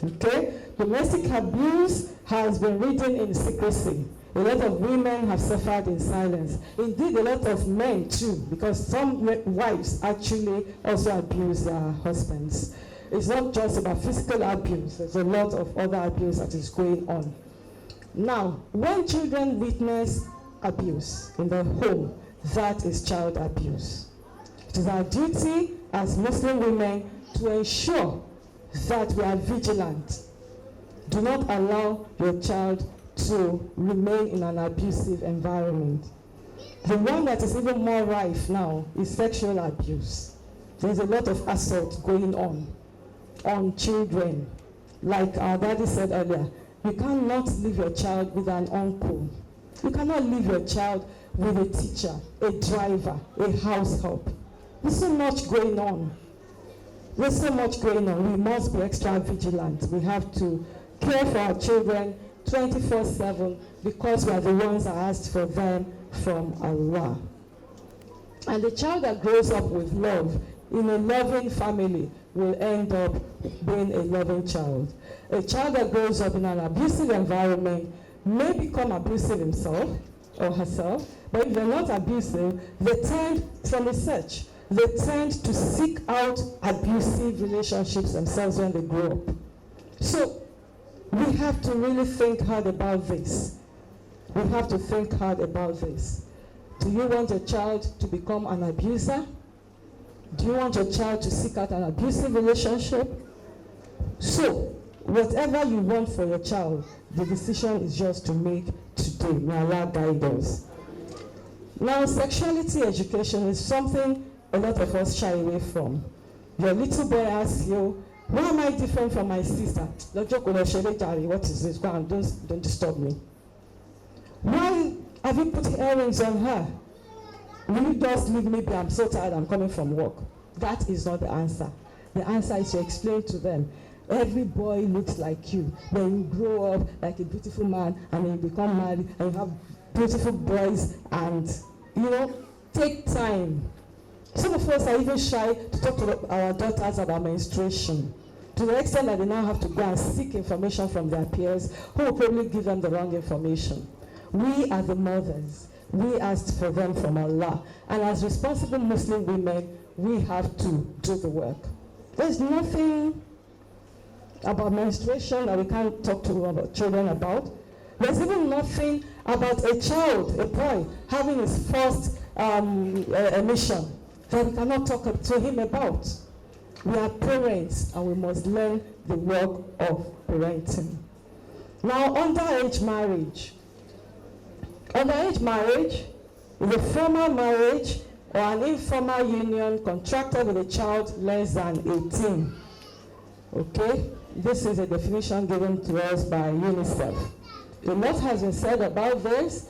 [SPEAKER 4] Okay? Domestic abuse has been written in secrecy. A lot of women have suffered in silence. Indeed, a lot of men too, because some wives actually also abuse their husbands. It's not just about physical abuse. There's a lot of other abuse that is going on. Now, when children witness abuse in the home, that is child abuse. It is our duty as Muslim women to ensure that we are vigilant. Do not allow your child to remain in an abusive environment. The one that is even more rife now is sexual abuse. There's a lot of assault going on children. Like our daddy said earlier, you cannot leave your child with an uncle. You cannot leave your child with a teacher, a driver, a house help. There's so much going on. There's so much going on. We must be extra vigilant. We have to care for our children 24/7 because we are the ones that asked for them from Allah. And the child that grows up with love in a loving family will end up being a loving child. A child that grows up in an abusive environment may become abusive himself or herself, but if they're not abusive, they tend, from research, they tend to seek out abusive relationships themselves when they grow up. So we have to really think hard about this. We have to think hard about this. Do you want your child to become an abuser? Do you want your child to seek out an abusive relationship? So, whatever you want for your child, the decision is just to make today. May Allah guide us. Now, sexuality education is something a lot of us shy away from. Your little boy asks you, why am I different from my sister? What is this? Go on, don't disturb me. Why have you put earrings on her? Will you just leave me? I'm so tired, I'm coming from work. That is not the answer. The answer is to explain to them, every boy looks like you. When you grow up like a beautiful man and then you become married and you have beautiful boys and, take time. Some of us are even shy to talk to our daughters about menstruation, to the extent that they now have to go and seek information from their peers who will probably give them the wrong information. We are the mothers. We asked for them from Allah. And as responsible Muslim women, we have to do the work. There's nothing about menstruation that we can't talk to our children about. There's even nothing about a child, a boy, having his first emission that we cannot talk to him about. We are parents and we must learn the work of parenting. Now, underage marriage. Underage marriage is a formal marriage or an informal union contracted with a child less than 18. Okay? This is a definition given to us by UNICEF. A lot has been said about this.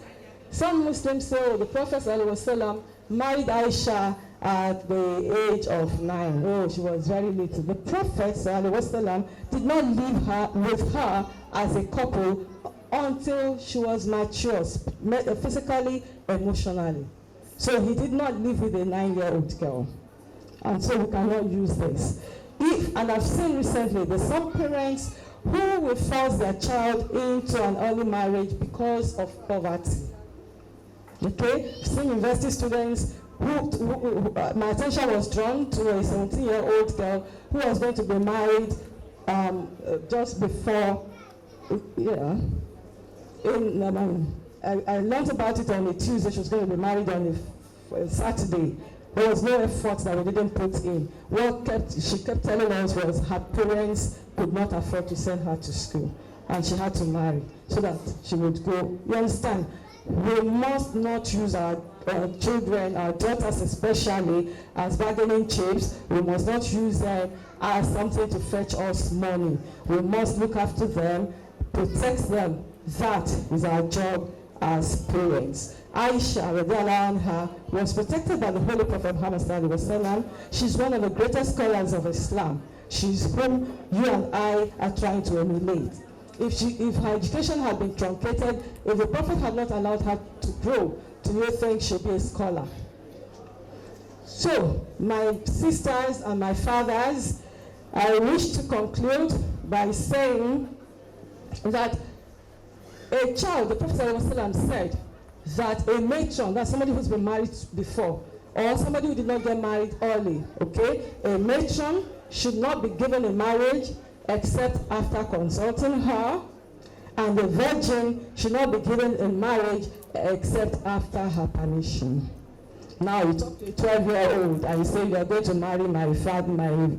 [SPEAKER 4] Some Muslims say the Prophet ﷺ married Aisha at the age of 9. Oh, she was very little. The Prophet ﷺ did not live with her as a couple until she was mature, physically, emotionally. So he did not live with a 9-year-old girl. And so we cannot use this. And I've seen recently that some parents who will force their child into an early marriage because of poverty. Okay? I've seen university students who my attention was drawn to a 17-year-old girl who was going to be married just before, I learned about it on a Tuesday. She was going to be married on a Saturday. There was no effort that we didn't put in. What she kept telling us was her parents could not afford to send her to school, and she had to marry so that she would go. You understand? We must not use our children, our daughters especially, as bargaining chips. We must not use them as something to fetch us money. We must look after them, protect them. That is our job as parents. Aisha radiallahu anha was protected by the Holy Prophet Muhammad sallallahu alaihi wasallam. She's one of the greatest scholars of Islam. She's whom you and I are trying to emulate. If her education had been truncated, if the Prophet had not allowed her to grow, do you think she'll be a scholar? So, my sisters and my fathers, I wish to conclude by saying that a child, the Prophet ﷺ said that a matron, that's somebody who's been married before, or somebody who did not get married early, okay? A matron should not be given in marriage except after consulting her, and a virgin should not be given in marriage except after her permission. Now you talk to a 12-year-old and you say you are going to marry my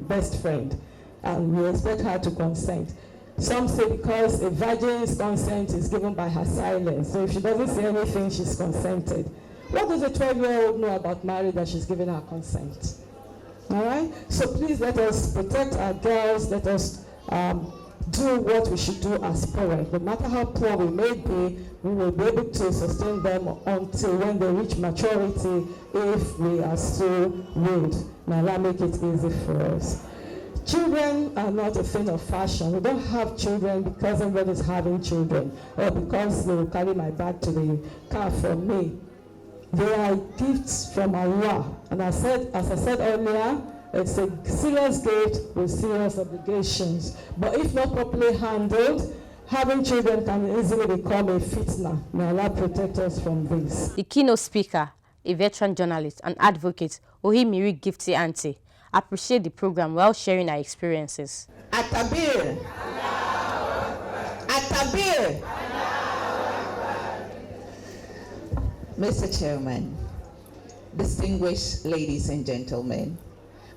[SPEAKER 4] best friend, and you expect her to consent. Some say because a virgin's consent is given by her silence, so if she doesn't say anything, she's consented. What does a 12-year-old know about marriage that she's given her consent? All right? So please let us protect our girls, let us do what we should do as parents. No matter how poor we may be, we will be able to sustain them until when they reach maturity if we are so willed. May Allah make it easy for us. Children are not a thing of fashion. We don't have children because everybody's having children or because they will carry my bag to the car for me. They are gifts from Allah. And as I said earlier, it's a serious gift with serious obligations. But if not properly handled, having children can easily become a fitna. May Allah protect us from this.
[SPEAKER 1] The keynote speaker, a veteran journalist and advocate, Ohimiri Gifty Auntie, appreciate the program while sharing her experiences.
[SPEAKER 3] Atabir. Atabir. Mr. Chairman, distinguished ladies and gentlemen,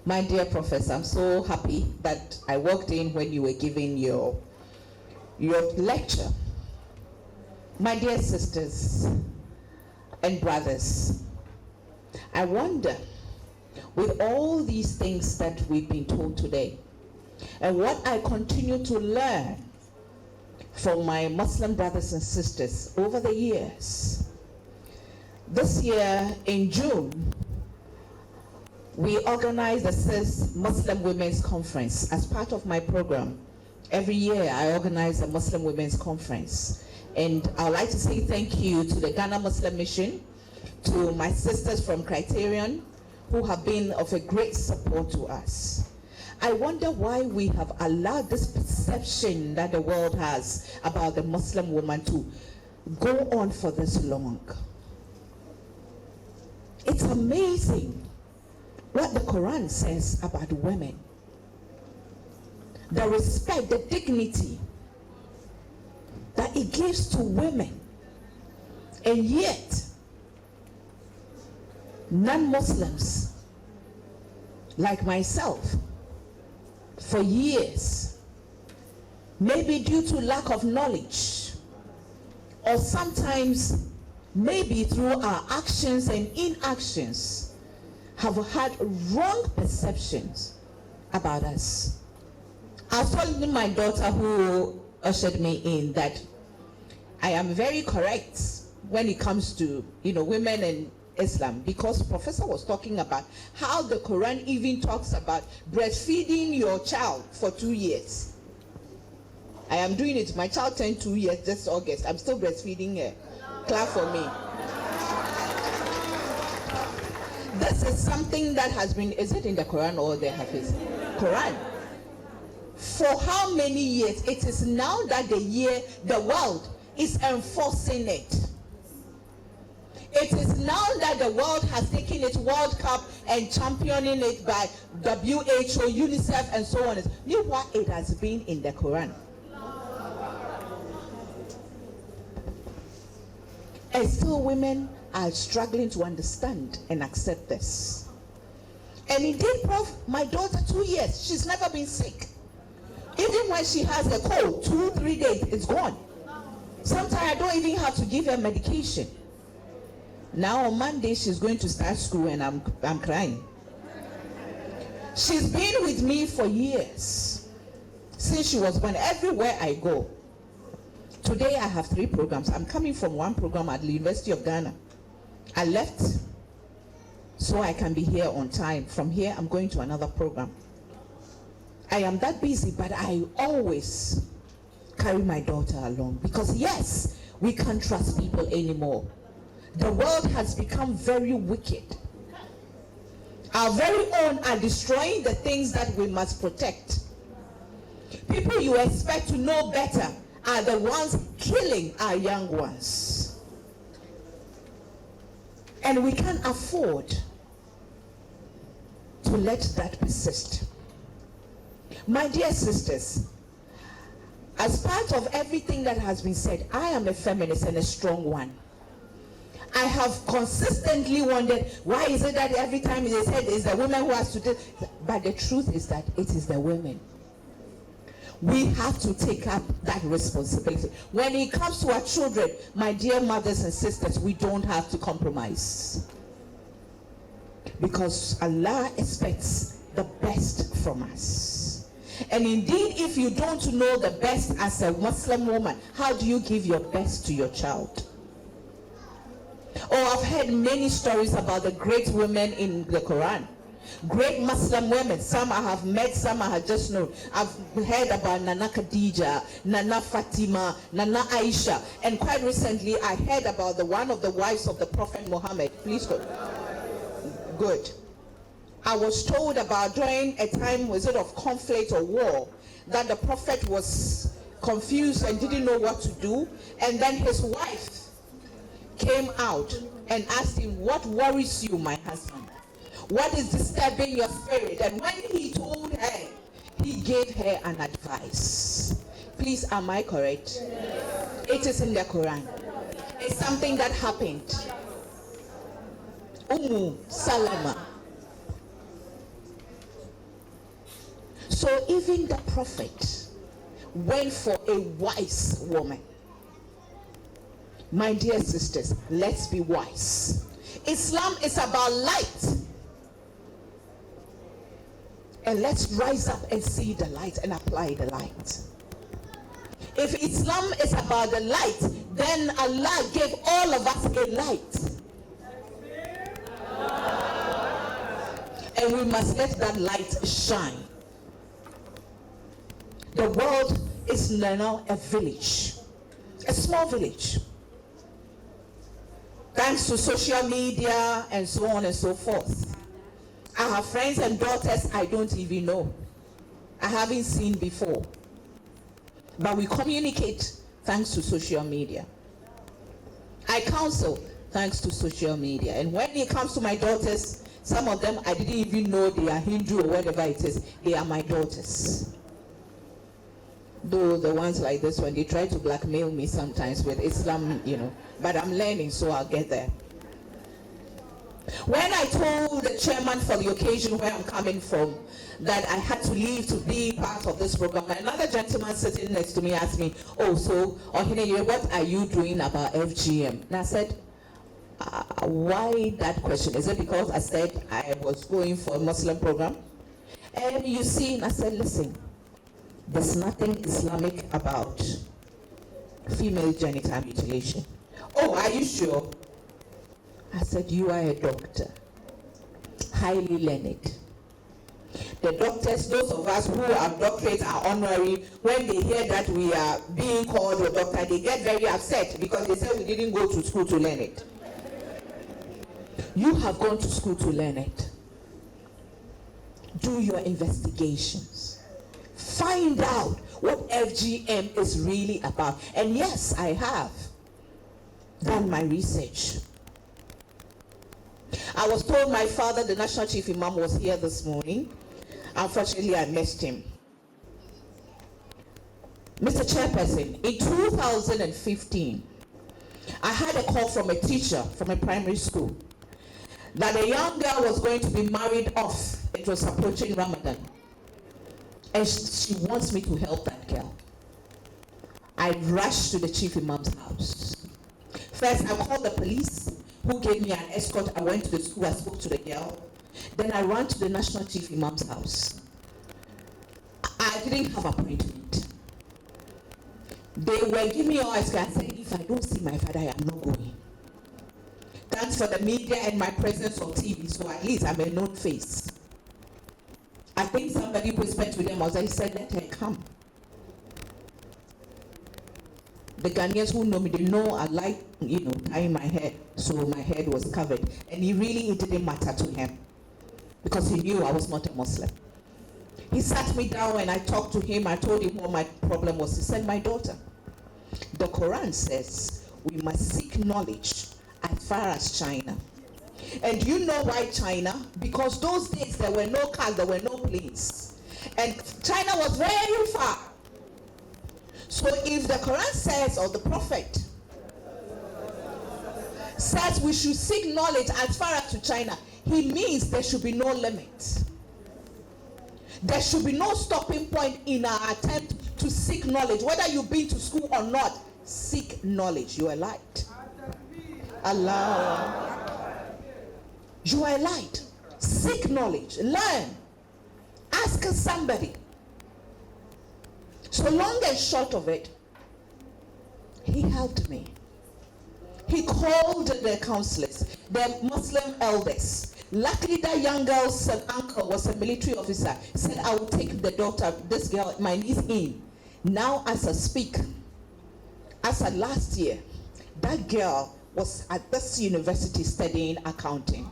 [SPEAKER 3] my dear professor, I'm so happy that I walked in when you were giving your lecture. My dear sisters and brothers, I wonder, with all these things that we've been told today, and what I continue to learn from my Muslim brothers and sisters over the years, this year in June, we organized the 6th Muslim Women's Conference as part of my program. Every year I organize a Muslim Women's Conference. And I would like to say thank you to the Ghana Muslim Mission, to my sisters from Criterion, who have been of a great support to us. I wonder why we have allowed this perception that the world has about the Muslim woman to go on for this long. It's amazing what the Quran says about women. The respect, the dignity that it gives to women. And yet, non-Muslims, like myself, for years, maybe due to lack of knowledge, or sometimes maybe through our actions and inactions, have had wrong perceptions about us. I was telling my daughter who ushered me in that I am very correct when it comes to, women and Islam, because the professor was talking about how the Quran even talks about breastfeeding your child for 2 years. I am doing it. My child turned 2 years this August. I'm still breastfeeding her. Clap for me. This is something that has been, is it in the Quran or the Hafiz? Quran. For how many years? It is now that the world is enforcing it. It is now that the world has taken its World Cup and championing it by WHO, UNICEF, and so on. Meanwhile, it has been in the Quran. And still women are struggling to understand and accept this. And indeed, Prof, my daughter, 2 years, she's never been sick. Even when she has a cold, 2-3 days, it's gone. Sometimes I don't even have to give her medication. Now on Monday, she's going to start school and I'm crying. She's been with me for years, since she was born, everywhere I go. Today I have 3 programs. I'm coming from one program at the University of Ghana. I left so I can be here on time. From here, I'm going to another program. I am that busy, but I always carry my daughter along because yes, we can't trust people anymore. The world has become very wicked. Our very own are destroying the things that we must protect. People you expect to know better are the ones killing our young ones. And we can't afford to let that persist. My dear sisters, as part of everything that has been said, I am a feminist and a strong one. I have consistently wondered, why is it that every time they said it's the women who has to do, but the truth is that it is the women. We have to take up that responsibility. When it comes to our children, my dear mothers and sisters, we don't have to compromise. Because Allah expects the best from us. And indeed, if you don't know the best as a Muslim woman, how do you give your best to your child? Oh, I've heard many stories about the great women in the Quran. Great Muslim women. Some I have met, some I have just known. I've heard about Nana Khadija, Nana Fatima, Nana Aisha. And quite recently, I heard about one of the wives of the Prophet Muhammad. Please go. Good. I was told about during a time, was it of conflict or war, that the Prophet was confused and didn't know what to do. And then his wife came out and asked him, what worries you, my husband? What is disturbing your spirit? And when he told her, he gave her an advice. Please, am I correct? Yes. It is in the Quran. It's something that happened. Salama. So even the Prophet went for a wise woman. My dear sisters, let's be wise. Islam is about light. And let's rise up and see the light and apply the light. If Islam is about the light, then Allah gave all of us a light. And we must let that light shine. The world is now a village, a small village. Thanks to social media and so on and so forth. I have friends and daughters I don't even know. I haven't seen before. But we communicate thanks to social media. I counsel thanks to social media. And when it comes to my daughters, some of them I didn't even know they are Hindu or whatever it is. They are my daughters. Though the ones like this one, they try to blackmail me sometimes with Islam, but I'm learning, so I'll get there. When I told the chairman for the occasion where I'm coming from that I had to leave to be part of this program, another gentleman sitting next to me asked me, oh, so, Ohineye, what are you doing about FGM? And I said, why that question? Is it because I said I was going for a Muslim program? And you see, and I said, listen, there's nothing Islamic about female genital mutilation. Oh, are you sure? I said, you are a doctor, highly learned. The doctors, those of us who have doctorates are honorary, when they hear that we are being called a doctor, they get very upset because they say we didn't go to school to learn it. You have gone to school to learn it. Do your investigations. Find out what FGM is really about. And yes, I have done my research. I was told my father, the National Chief Imam, was here this morning. Unfortunately, I missed him. Mr. Chairperson, in 2015, I had a call from a teacher from a primary school that a young girl was going to be married off. It was approaching Ramadan. And she wants me to help that girl. I rushed to the Chief Imam's house. First, I called the police, who gave me an escort. I went to the school, I spoke to the girl. Then I ran to the National Chief Imam's house. I didn't have an appointment. They were giving me all I said, if I don't see my father, I am not going. Thanks for the media and my presence on TV, so at least I'm a known face. I think somebody who spoke to them he said, let her come. The Ghanaians who know me, they know I like, tying my hair, so my head was covered. And it didn't matter to him.
[SPEAKER 5] because he knew I was not a Muslim. He sat me down and I talked to him. I told him what my problem was. He said, my daughter, the Quran says we must seek knowledge as far as China. And you know why China? Because those days there were no cars, there were no planes. And China was very far. So if the Quran says, or the Prophet says we should seek knowledge as far as to China, he means there should be no limit. There should be no stopping point in our attempt to seek knowledge. Whether you've been to school or not, seek knowledge. You are light. Allah. You are light. Seek knowledge. Learn. Ask somebody. So long and short of it, he helped me. He called the counselors, the Muslim elders. Luckily, that young girl's uncle was a military officer. He said, I will take the daughter, this girl, my niece in. Now, as I speak, as of last year, that girl was at this university studying accounting.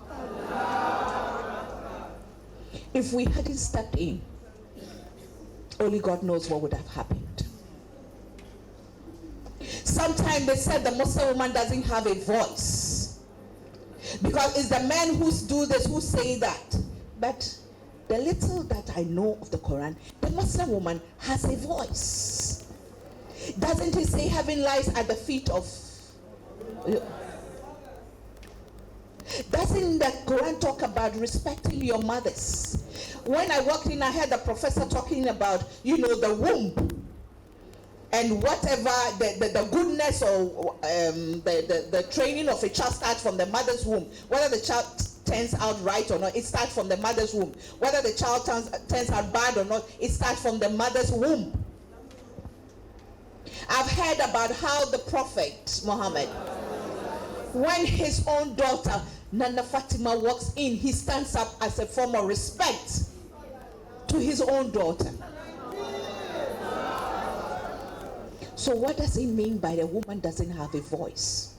[SPEAKER 5] If we hadn't stepped in, only God knows what would have happened. Sometimes they said the Muslim woman doesn't have a voice because it's the men who do this, who say that. But the little that I know of the Quran, the Muslim woman has a voice. Doesn't it say heaven lies at the feet of... Doesn't the Quran talk about respecting your mothers? When I walked in, I heard the professor talking about, the womb. And whatever the goodness or the training of a child starts from the mother's womb. Whether the child turns out right or not, it starts from the mother's womb. Whether the child turns out bad or not, it starts from the mother's womb. I've heard about how the Prophet Muhammad, when his own daughter Nana Fatima walks in, he stands up as a form of respect to his own daughter. So what does it mean by the woman doesn't have a voice?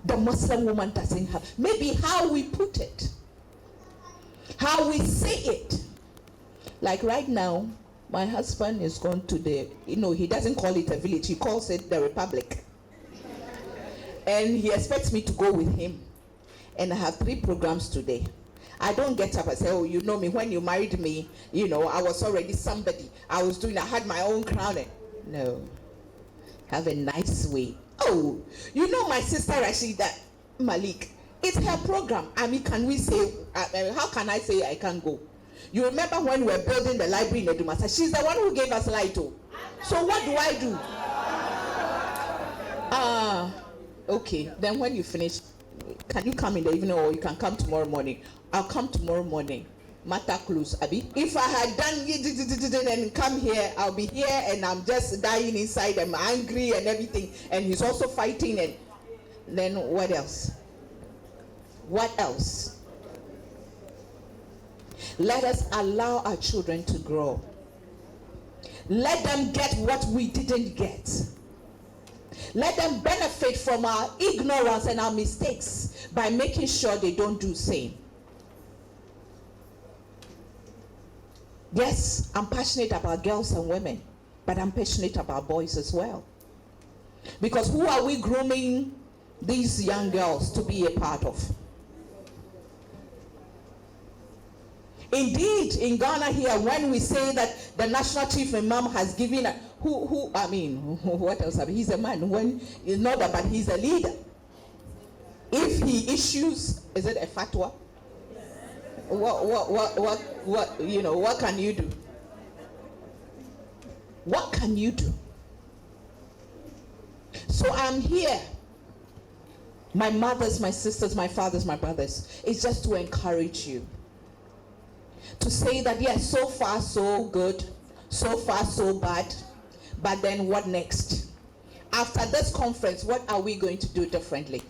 [SPEAKER 5] The Muslim woman doesn't have. Maybe how we put it, how we say it. Like right now, my husband is going to he doesn't call it a village, he calls it the Republic. And he expects me to go with him. And I have 3 programs today. I don't get up and say, oh, you know me, when you married me, I was already somebody. I had my own crown. No. Have a nice way. Oh, my sister Rashida Malik, it's her program. I mean, can we say, how can I say I can't go? You remember when we were building the library in Edumasa? She's the one who gave us light. So what do I do? Okay, then when you finish, can you come in the evening or you can come tomorrow morning? I'll come tomorrow morning. Matter close, Abby. If I had done it and come here, I'll be here and I'm just dying inside. I'm angry and everything. And he's also fighting. And then what else? What else? Let us allow our children to grow. Let them get what we didn't get. Let them benefit from our ignorance and our mistakes by making sure they don't do the same. Yes, I'm passionate about girls and women, but I'm passionate about boys as well. Because who are we grooming these young girls to be a part of? Indeed, in Ghana here, when we say that the national chief imam has given what else? He's a man. When he's not that, but he's a leader. If he issues, is it a fatwa? What can you do? What can you do? So I'm here. My mothers, my sisters, my fathers, my brothers. It's just to encourage you. To say that yes, so far so good, so far so bad, but then what next? After this conference, what are we going to do differently?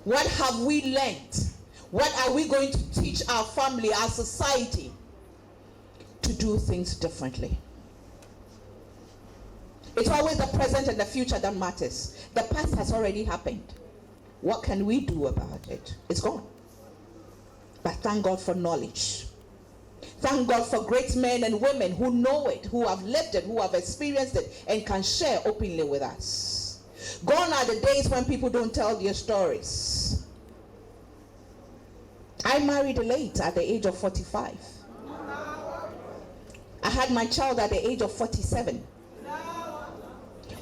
[SPEAKER 5] What have we learned? What are we going to teach our family, our society, to do things differently? It's always the present and the future that matters. The past has already happened. What can we do about it? It's gone. But thank God for knowledge. Thank God for great men and women who know it, who have lived it, who have experienced it, and can share openly with us. Gone are the days when people don't tell their stories. I married late at the age of 45. I had my child at the age of 47.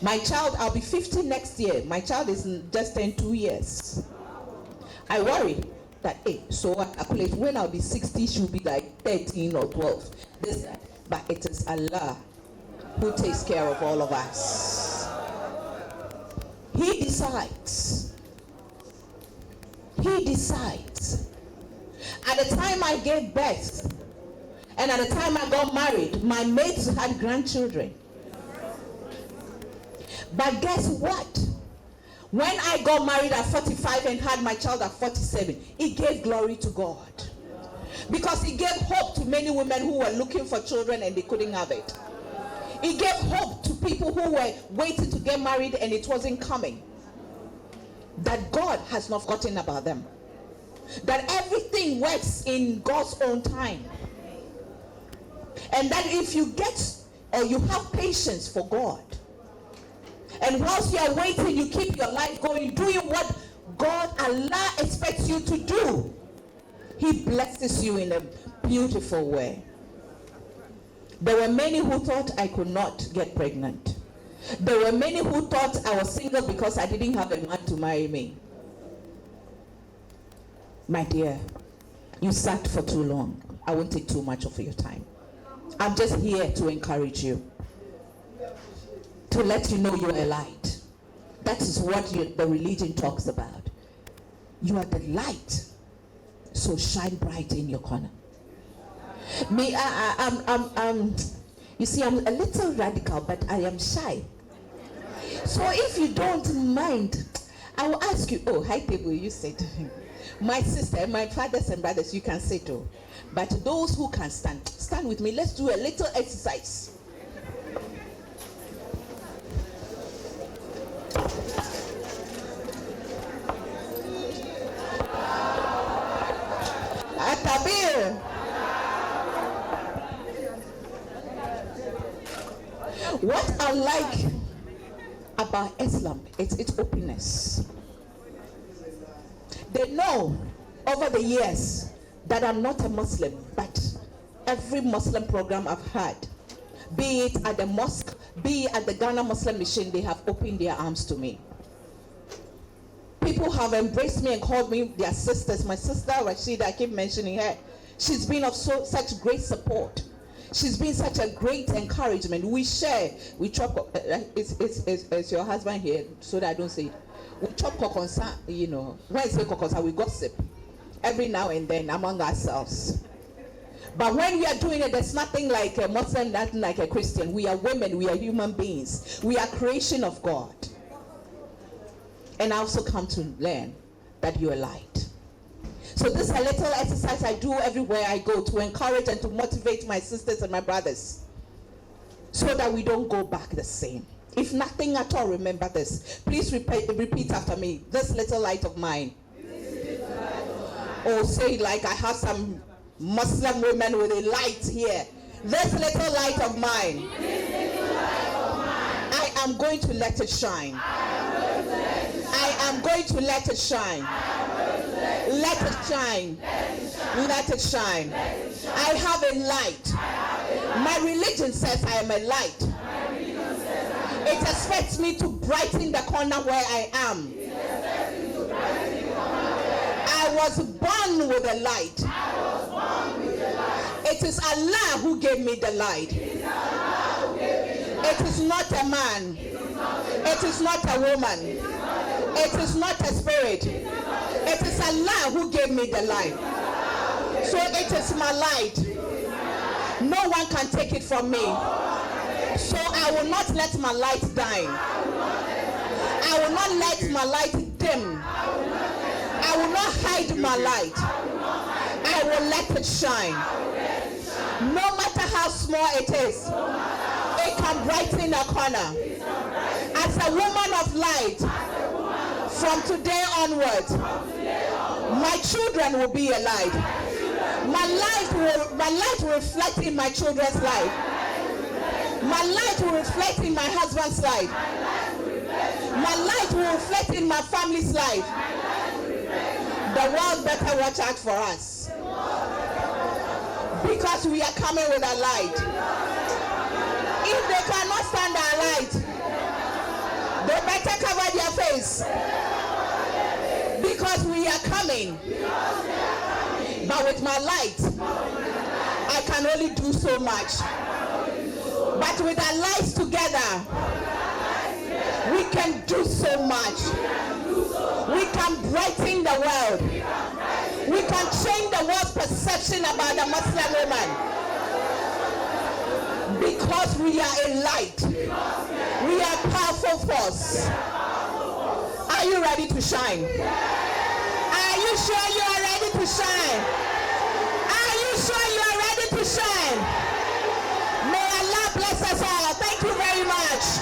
[SPEAKER 5] My child, I'll be 50 next year. My child is just turned 2 years. I worry that, so I calculate when I'll be 60, she'll be like 13 or 12. But it is Allah who takes care of all of us. He decides. He decides. At the time I gave birth, and at the time I got married, my mates had grandchildren. But guess what? When I got married at 45 and had my child at 47, it gave glory to God. Because it gave hope to many women who were looking for children and they couldn't have it. It gave hope to people who were waiting to get married and it wasn't coming. That God has not forgotten about them. That everything works in God's own time. And that if you get or you have patience for God, and whilst you are waiting, you keep your life going, doing what God, Allah expects you to do, He blesses you in a beautiful way. There were many who thought I could not get pregnant. There were many who thought I was single because I didn't have a man to marry me. My dear, you sat for too long. I won't take too much of your time. I'm just here to encourage you, to let you know you're a light. That is what the religion talks about. You are the light, so shine bright in your corner. Me, you see, I'm a little radical, but I am shy. So if you don't mind, I will ask you. Oh, hi table, you sit. My sister, my fathers and brothers, you can sit too. But those who can stand with me. Let's do a little exercise. Atabir. What I like about Islam is its openness. They know over the years that I'm not a Muslim, but every Muslim program I've had, be it at the mosque, be it at the Ghana Muslim Mission, they have opened their arms to me. People have embraced me and called me their sisters. My sister Rashida, I keep mentioning her. She's been of such great support. She's been such a great encouragement. We share, we chop. It's your husband here, so that I don't say it. We chop kokonsa, you know. When I say kokonsa, we gossip every now and then among ourselves. But when we are doing it, there's nothing like a Muslim, nothing like a Christian. We are women, we are human beings. We are creation of God. And I also come to learn that you are light. So this is a little exercise I do everywhere I go to encourage and to motivate my sisters and my brothers, so that we don't go back the same. If nothing at all, remember this. Please repeat after me. This little light of mine. Or say it like I have some Muslim women with a light here. This little light of mine. I am going to let it shine. I am going to let it shine. Let it shine. Let it shine. I have a light. My religion says I am a light. It expects me to brighten the corner where I am. I was born with a light. It is Allah who gave me the light. It is not a man. It is not a woman. It is not a spirit. It is Allah who gave me the light. So it is my light. No one can take it from me. So I will not let my light die. I will not let my light dim. I will not hide my light. I will let it shine. No matter how small it is, it can brighten a corner. As a woman of light, from today onwards, my children will be a light. My light will reflect in my children's life. My light will reflect in my husband's life. My light will reflect in my family's life. The world better watch out for us. Because we are coming with a light. If they cannot stand our light, they better cover their face. Because we are coming. But with my light, I can only do so much. But with our lights together, we can do so much. We can brighten the world. We can change the world's perception about the Muslim woman. Because we are a light. We are a powerful force. Are you ready to shine? Are you sure you are ready to shine? Are you sure you are ready to shine? May Allah bless us all. Thank you very much.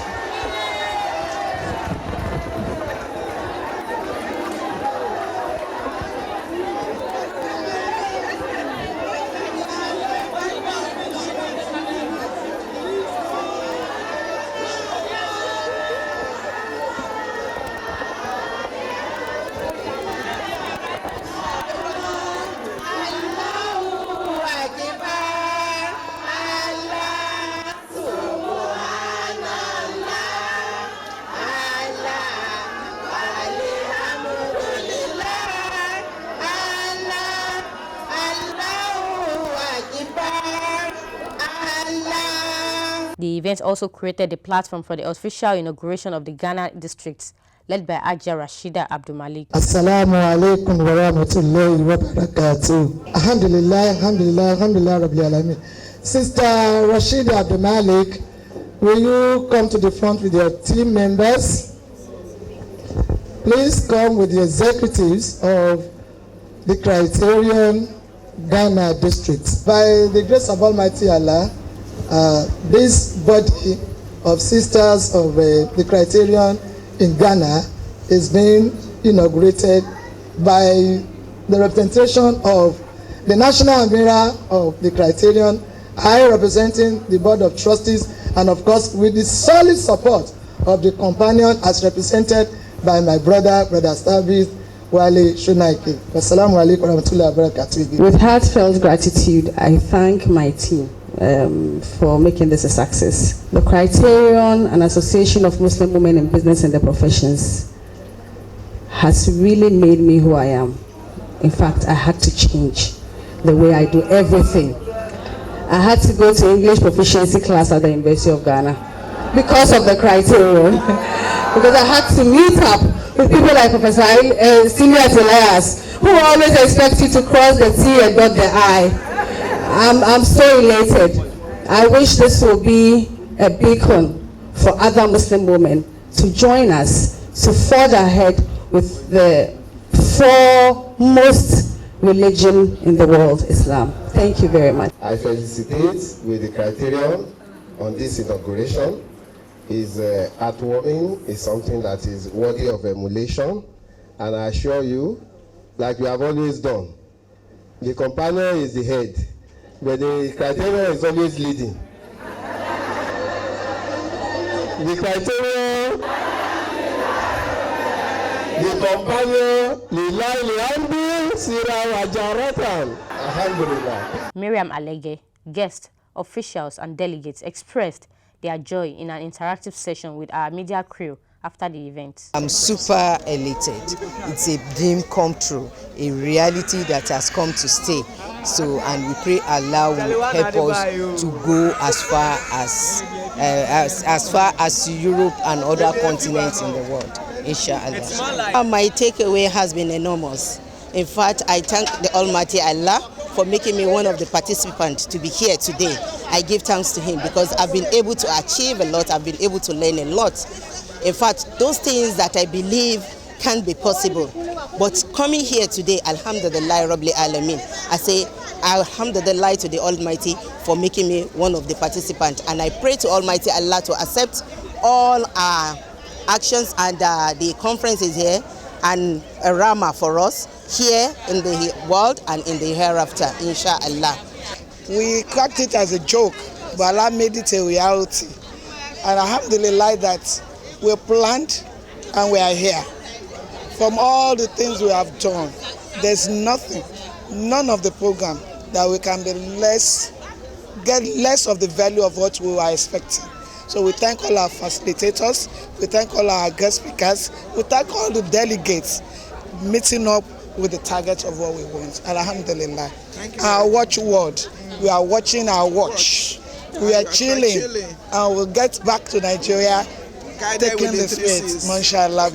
[SPEAKER 1] The event also created the platform for the official inauguration of the Ghana districts, led by Ajia Rashida Abdul Malik.
[SPEAKER 6] Assalamu alaikum wa rahmatullahi wa barakatuh. Alhamdulillah, alhamdulillah, alhamdulillah, Rabbil Alamin. Sister Rashida Abdul Malik, will you come to the front with your team members? Please come with the executives of the Criterion Ghana districts. By the grace of Almighty Allah, this body of sisters of the Criterion in Ghana is being inaugurated by the representation of the National Amira of the Criterion, I representing the Board of Trustees, and of course with the solid support of the companion as represented by my brother Stabith Wale Shunaike. Wassalamu alaikum warahmatullahi wabarakatuh.
[SPEAKER 7] With heartfelt gratitude, I thank my team for making this a success. The Criterion, an association of Muslim women in business and the professions, has really made me who I am. In fact, I had to change the way I do everything. I had to go to English proficiency class at the University of Ghana because of the Criterion. Because I had to meet up with people like Professor Senior Elias, who always expect you to cross the T and dot the I. I'm so elated. I wish this will be a beacon for other Muslim women to join us to forge ahead with the foremost religion in the world, Islam. Thank you very much.
[SPEAKER 8] I felicitate with the Criterion on this inauguration. Is heartwarming, is something that is worthy of emulation, and I assure you, like we have always done, the companion is the head, but the Criterion is always leading. The Criterion, the companion, Alhamdulillah.
[SPEAKER 1] Miriam Alege, guests, officials and delegates expressed their joy in an interactive session with our media crew after the event.
[SPEAKER 3] I'm super elated. It's a dream come true, a reality that has come to stay. So, and we pray Allah will help us to go as far as Europe and other continents in the world, inshallah. My takeaway has been enormous. In fact, I thank the Almighty Allah for making me one of the participants to be here today. I give thanks to him because I've been able to achieve a lot, I've been able to learn a lot. In fact, those things that I believe can be possible. But coming here today, Alhamdulillah Rabbil Alamin, I say Alhamdulillah to the Almighty for making me one of the participants. And I pray to Almighty Allah to accept all our actions and the conferences here and a Rama for us, here in the world and in the hereafter, inshallah.
[SPEAKER 9] We cracked it as a joke, but Allah made it a reality. And alhamdulillah that we planned and we are here. From all the things we have done, there's nothing, none of the program that we can get less of the value of what we were expecting. So we thank all our facilitators, we thank all our guest speakers, we thank all the delegates meeting up with the target of what we want. Alhamdulillah. Our watch word, we are watching our watch. We are chilling and we'll get back to Nigeria taking the faith. MashaAllah.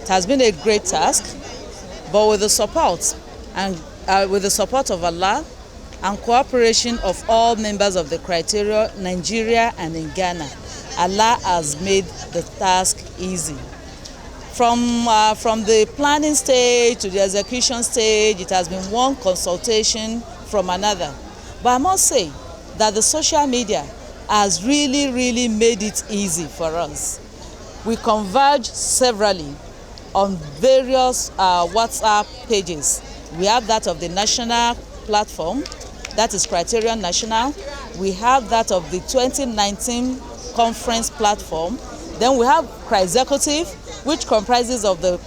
[SPEAKER 10] It has been a great task, but with the support of Allah and cooperation of all members of the Criterion, Nigeria and in Ghana, Allah has made the task easy. From the planning stage to the execution stage, it has been one consultation from another. But I must say that the social media has really made it easy for us. We converge severally on various WhatsApp pages. We have that of the national platform, that is Criterion National. We have that of the 2019 conference platform. Then we have Executive, which comprises of the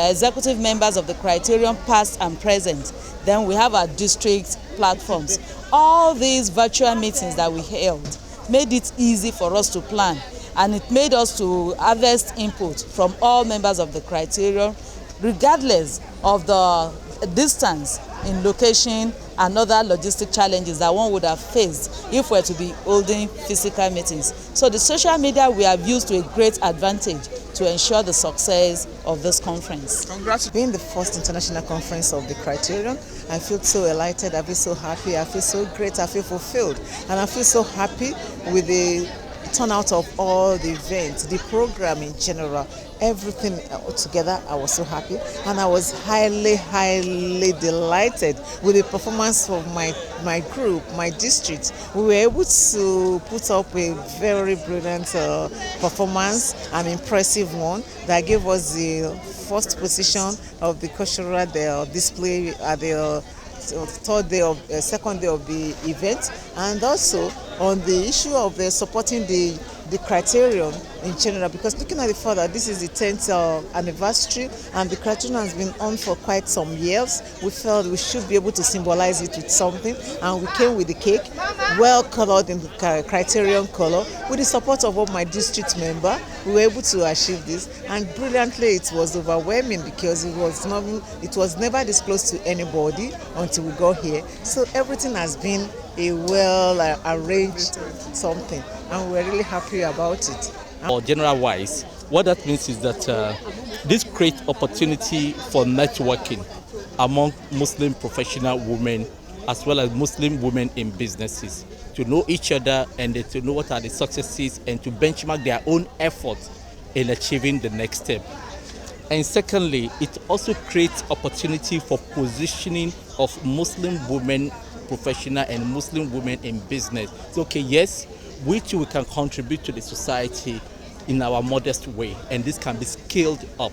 [SPEAKER 10] executive members of the Criterion past and present. Then we have our district platforms. All these virtual meetings that we held made it easy for us to plan, and it made us to harvest input from all members of the Criterion, regardless of the distance in location and other logistic challenges that one would have faced if we were to be holding physical meetings. So the social media we have used to a great advantage to ensure the success of this conference.
[SPEAKER 11] Congrats. Being the first international conference of the Criterion, I feel so elated, I feel so happy, I feel so great, I feel fulfilled, and I feel so happy with the turnout of all the events, the program in general, everything together. I was so happy, and I was highly delighted with the performance of my group, my district. We were able to put up a very brilliant performance, an impressive one that gave us the first position of the cultural display at the second day of the event, and also on the issue of supporting the Criterion in general, because looking at the further, this is the 10th anniversary and the Criterion has been on for quite some years. We felt we should be able to symbolize it with something, and we came with the cake, well colored in the Criterion color. With the support of all my district member, we were able to achieve this, and brilliantly it was overwhelming because it was never disclosed to anybody until we got here. So everything has been a well arranged something, and we're really happy about it.
[SPEAKER 12] General wise, what that means is that this creates opportunity for networking among Muslim professional women as well as Muslim women in businesses, to know each other and to know what are the successes and to benchmark their own efforts in achieving the next step. And secondly, it also creates opportunity for positioning of Muslim women professional and Muslim women in business. So, okay, yes, we too we can contribute to the society in our modest way, and this can be scaled up.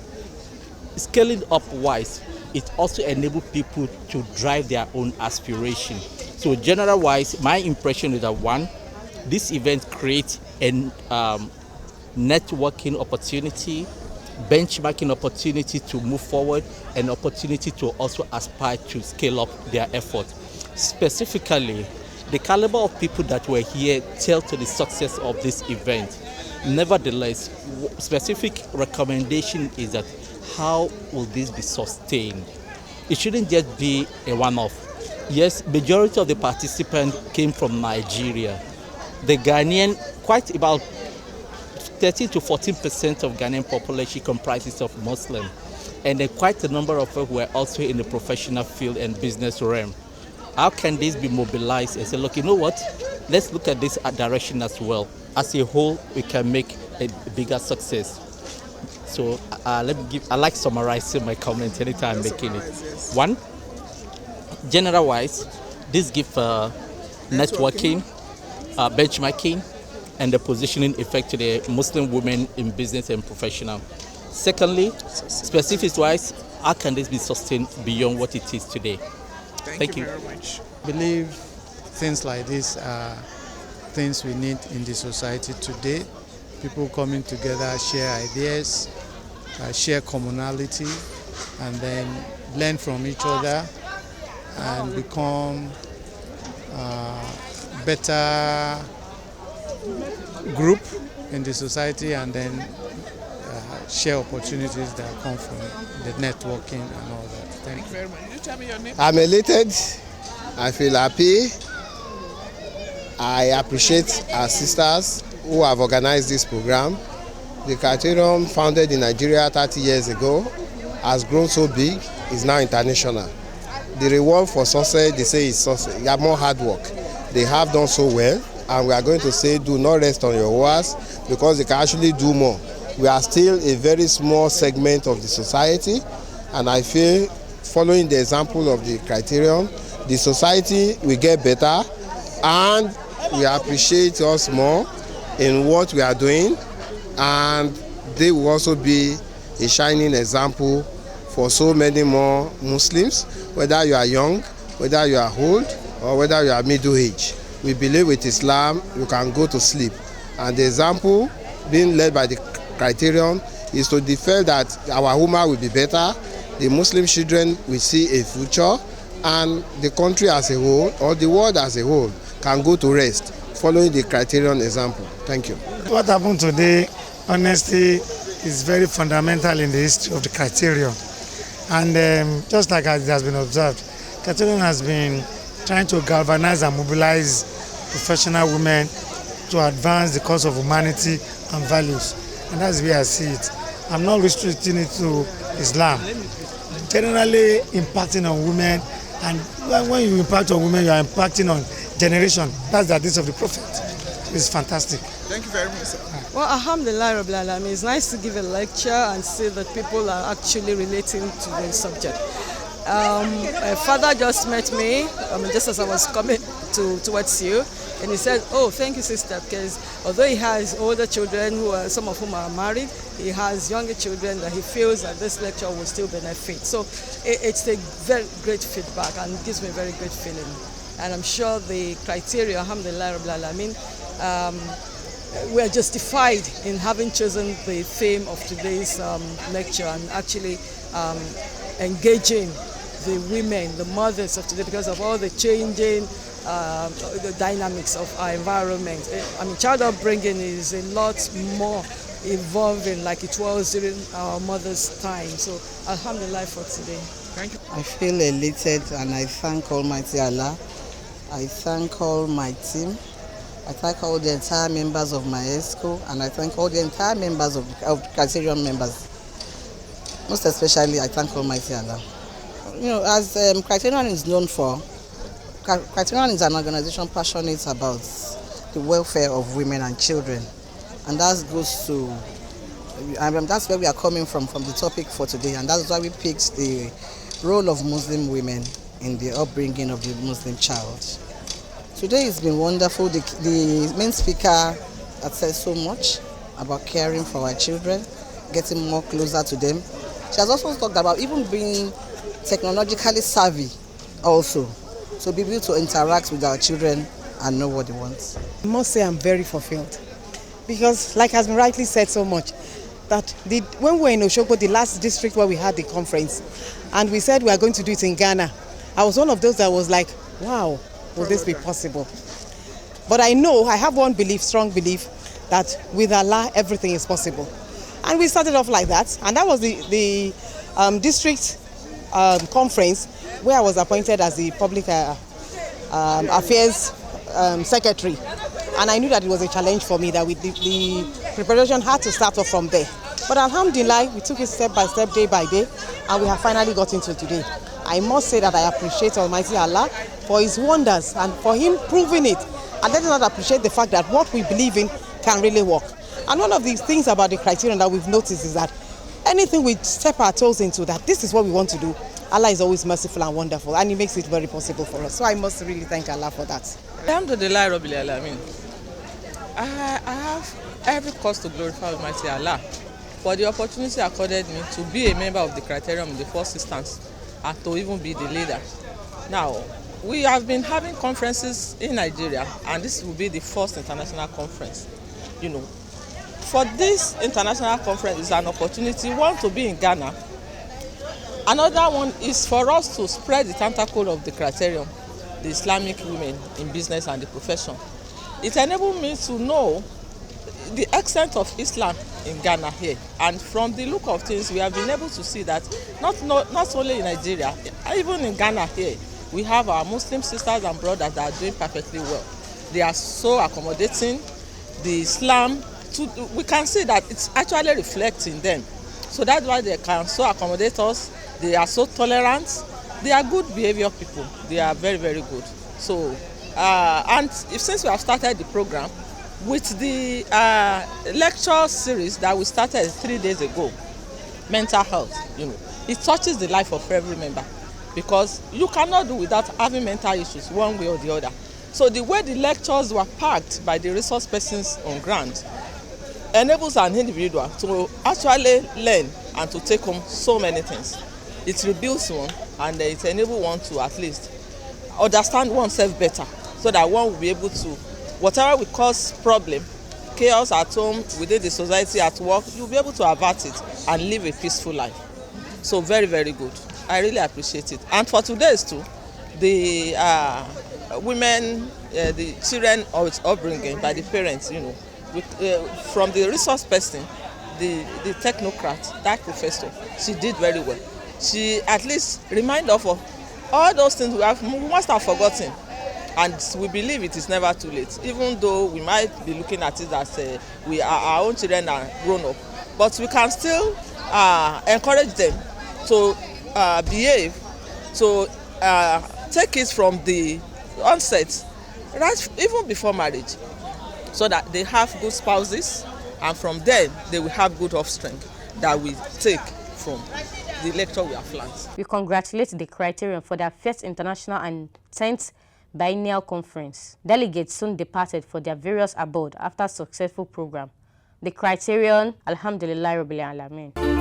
[SPEAKER 12] Scaling up wise, it also enables people to drive their own aspiration. So general wise, my impression is that one, this event creates a networking opportunity, benchmarking opportunity to move forward, and opportunity to also aspire to scale up their effort. Specifically, the caliber of people that were here tell to the success of this event. Nevertheless, specific recommendation is that how will this be sustained? It shouldn't just be a one-off. Yes, majority of the participants came from Nigeria. The Ghanaian, quite about 13 to 14% of Ghanaian population comprises of Muslim, and quite a number of them were also in the professional field and business realm. How can this be mobilized and say, look, you know what, let's look at this direction as well. As a whole, we can make a bigger success. So I like summarizing my comment anytime I'm making it. One, general wise, this gives networking, benchmarking, and the positioning effect to the Muslim women in business and professional. Secondly, specifics-wise, how can this be sustained beyond what it is today? Thank you
[SPEAKER 13] very much. I believe things like this are things we need in the society today. People coming together, share ideas, share commonality, and then learn from each other and become better group in the society, and then share opportunities that come from the networking and all that. Thank you very much. Did you tell me your name?
[SPEAKER 8] I'm elated. I feel happy. I appreciate our sisters who have organized this program. The Criterion, founded in Nigeria 30 years ago, has grown so big, is now international. The reward for success, they say, is success. You have more hard work. They have done so well, and we are going to say, do not rest on your oars, because they can actually do more. We are still a very small segment of the society, and I feel, following the example of the Criterion, the society will get better, and we appreciate us more in what we are doing, and they will also be a shining example for so many more Muslims, whether you are young, whether you are old, or whether you are middle age. We believe with Islam you can go to sleep, and the example being led by the Criterion is to defend that our women will be better, the Muslim children will see a future, and the country as a whole, or the world as a whole, can go to rest following the Criterion example. Thank you.
[SPEAKER 14] What happened today, honestly, is very fundamental in the history of the Criterion. And just like it has been observed, Criterion has been trying to galvanize and mobilize professional women to advance the cause of humanity and values. And that's the way I see it. I'm not restricting it to Islam. Generally impacting on women, and when you impact on women, you are impacting on generation. That's the hadith of the Prophet. It's fantastic.
[SPEAKER 13] Thank you very much, sir.
[SPEAKER 4] Well, alhamdulillah, Rabbil Alamin. It's nice to give a lecture and see that people are actually relating to the subject. My father just met me just as I was coming towards you, and he said, "Oh, thank you, sister," because although he has older children, some of whom are married, he has younger children that he feels that this lecture will still benefit. So it's a very great feedback and it gives me a very good feeling. And I'm sure the criteria, alhamdulillah, Rabbil Alamin, we are justified in having chosen the theme of today's lecture and actually engaging the women, the mothers of today, because of all the changing the dynamics of our environment. I mean, child upbringing is a lot more evolving like it was during our mother's time. So, alhamdulillah for today.
[SPEAKER 13] Thank you.
[SPEAKER 15] I feel elated and I thank Almighty Allah. I thank all my team. I thank all the entire members of my school, and I thank all the entire members of Criterion members. Most especially, I thank Almighty Allah. You know, as Criterion is known for, Criterion is an organization passionate about the welfare of women and children, and that goes to, that's where we are coming from the topic for today, and that's why we picked the role of Muslim women in the upbringing of the Muslim child. Today has been wonderful. The main speaker has said so much about caring for our children, getting more closer to them. She has also talked about even being technologically savvy also, so be able to interact with our children and know what they want.
[SPEAKER 16] I must say I'm very fulfilled, because like has been rightly said so much, that when we were in Oshogbo, the last district where we had the conference, and we said we are going to do it in Ghana, I was one of those that was like, wow, will this be possible? But I know, I have one belief, strong belief, that with Allah, everything is possible. And we started off like that, and that was the district conference where I was appointed as the public affairs secretary. And I knew that it was a challenge for me, that the preparation had to start off from there. But alhamdulillah, we took it step by step, day by day, and we have finally got into today. I must say that I appreciate Almighty Allah for His wonders and for Him proving it. And let us not appreciate the fact that what we believe in can really work. And one of the things about the Criterion that we've noticed is that anything we step our toes into, that this is what we want to do, Allah is always merciful and wonderful, and He makes it very possible for us. So I must really thank Allah for that.
[SPEAKER 17] Alhamdulillah Rabbil Alamin. I have every cause to glorify Almighty Allah, for the opportunity accorded me to be a member of the Criterion in the first instance and to even be the leader. Now, we have been having conferences in Nigeria, and this will be the first international conference. You know, for this international conference is an opportunity, one, to be in Ghana. Another one is for us to spread the tentacle of the Criterion, the Islamic women in business and the profession. It enabled me to know the extent of Islam in Ghana here, and from the look of things, we have been able to see that not only in Nigeria, even in Ghana here, we have our Muslim sisters and brothers that are doing perfectly well. They are so accommodating. The Islam, we can see that it's actually reflecting them. So that's why they can so accommodate us. They are so tolerant. They are good behavior people. They are very, very good. So, and since we have started the program, with the lecture series that we started 3 days ago, mental health, you know, it touches the life of every member, because you cannot do without having mental issues one way or the other. So the way the lectures were packed by the resource persons on ground enables an individual to actually learn and to take home so many things. It rebuilds one, and it enables one to at least understand oneself better, so that one will be able to, whatever will cause problem, chaos at home, within the society, at work, you'll be able to avert it and live a peaceful life. So very, very good. I really appreciate it. And for today's too, the women, the children of upbringing by the parents, you know, from the resource person, the technocrat, that professor, she did very well. She at least reminded us of all those things we must have forgotten. And we believe it is never too late, even though we might be looking at it as our own children are grown up. But we can still encourage them to behave, to take it from the onset, right, even before marriage, so that they have good spouses, and from then they will have good offspring that we take from the lecture we have planned.
[SPEAKER 1] We congratulate the Criterion for their first international and 10th Biennial conference. Delegates soon departed for their various abode after successful program. The Criterion, Alhamdulillah Rabbil Alameen.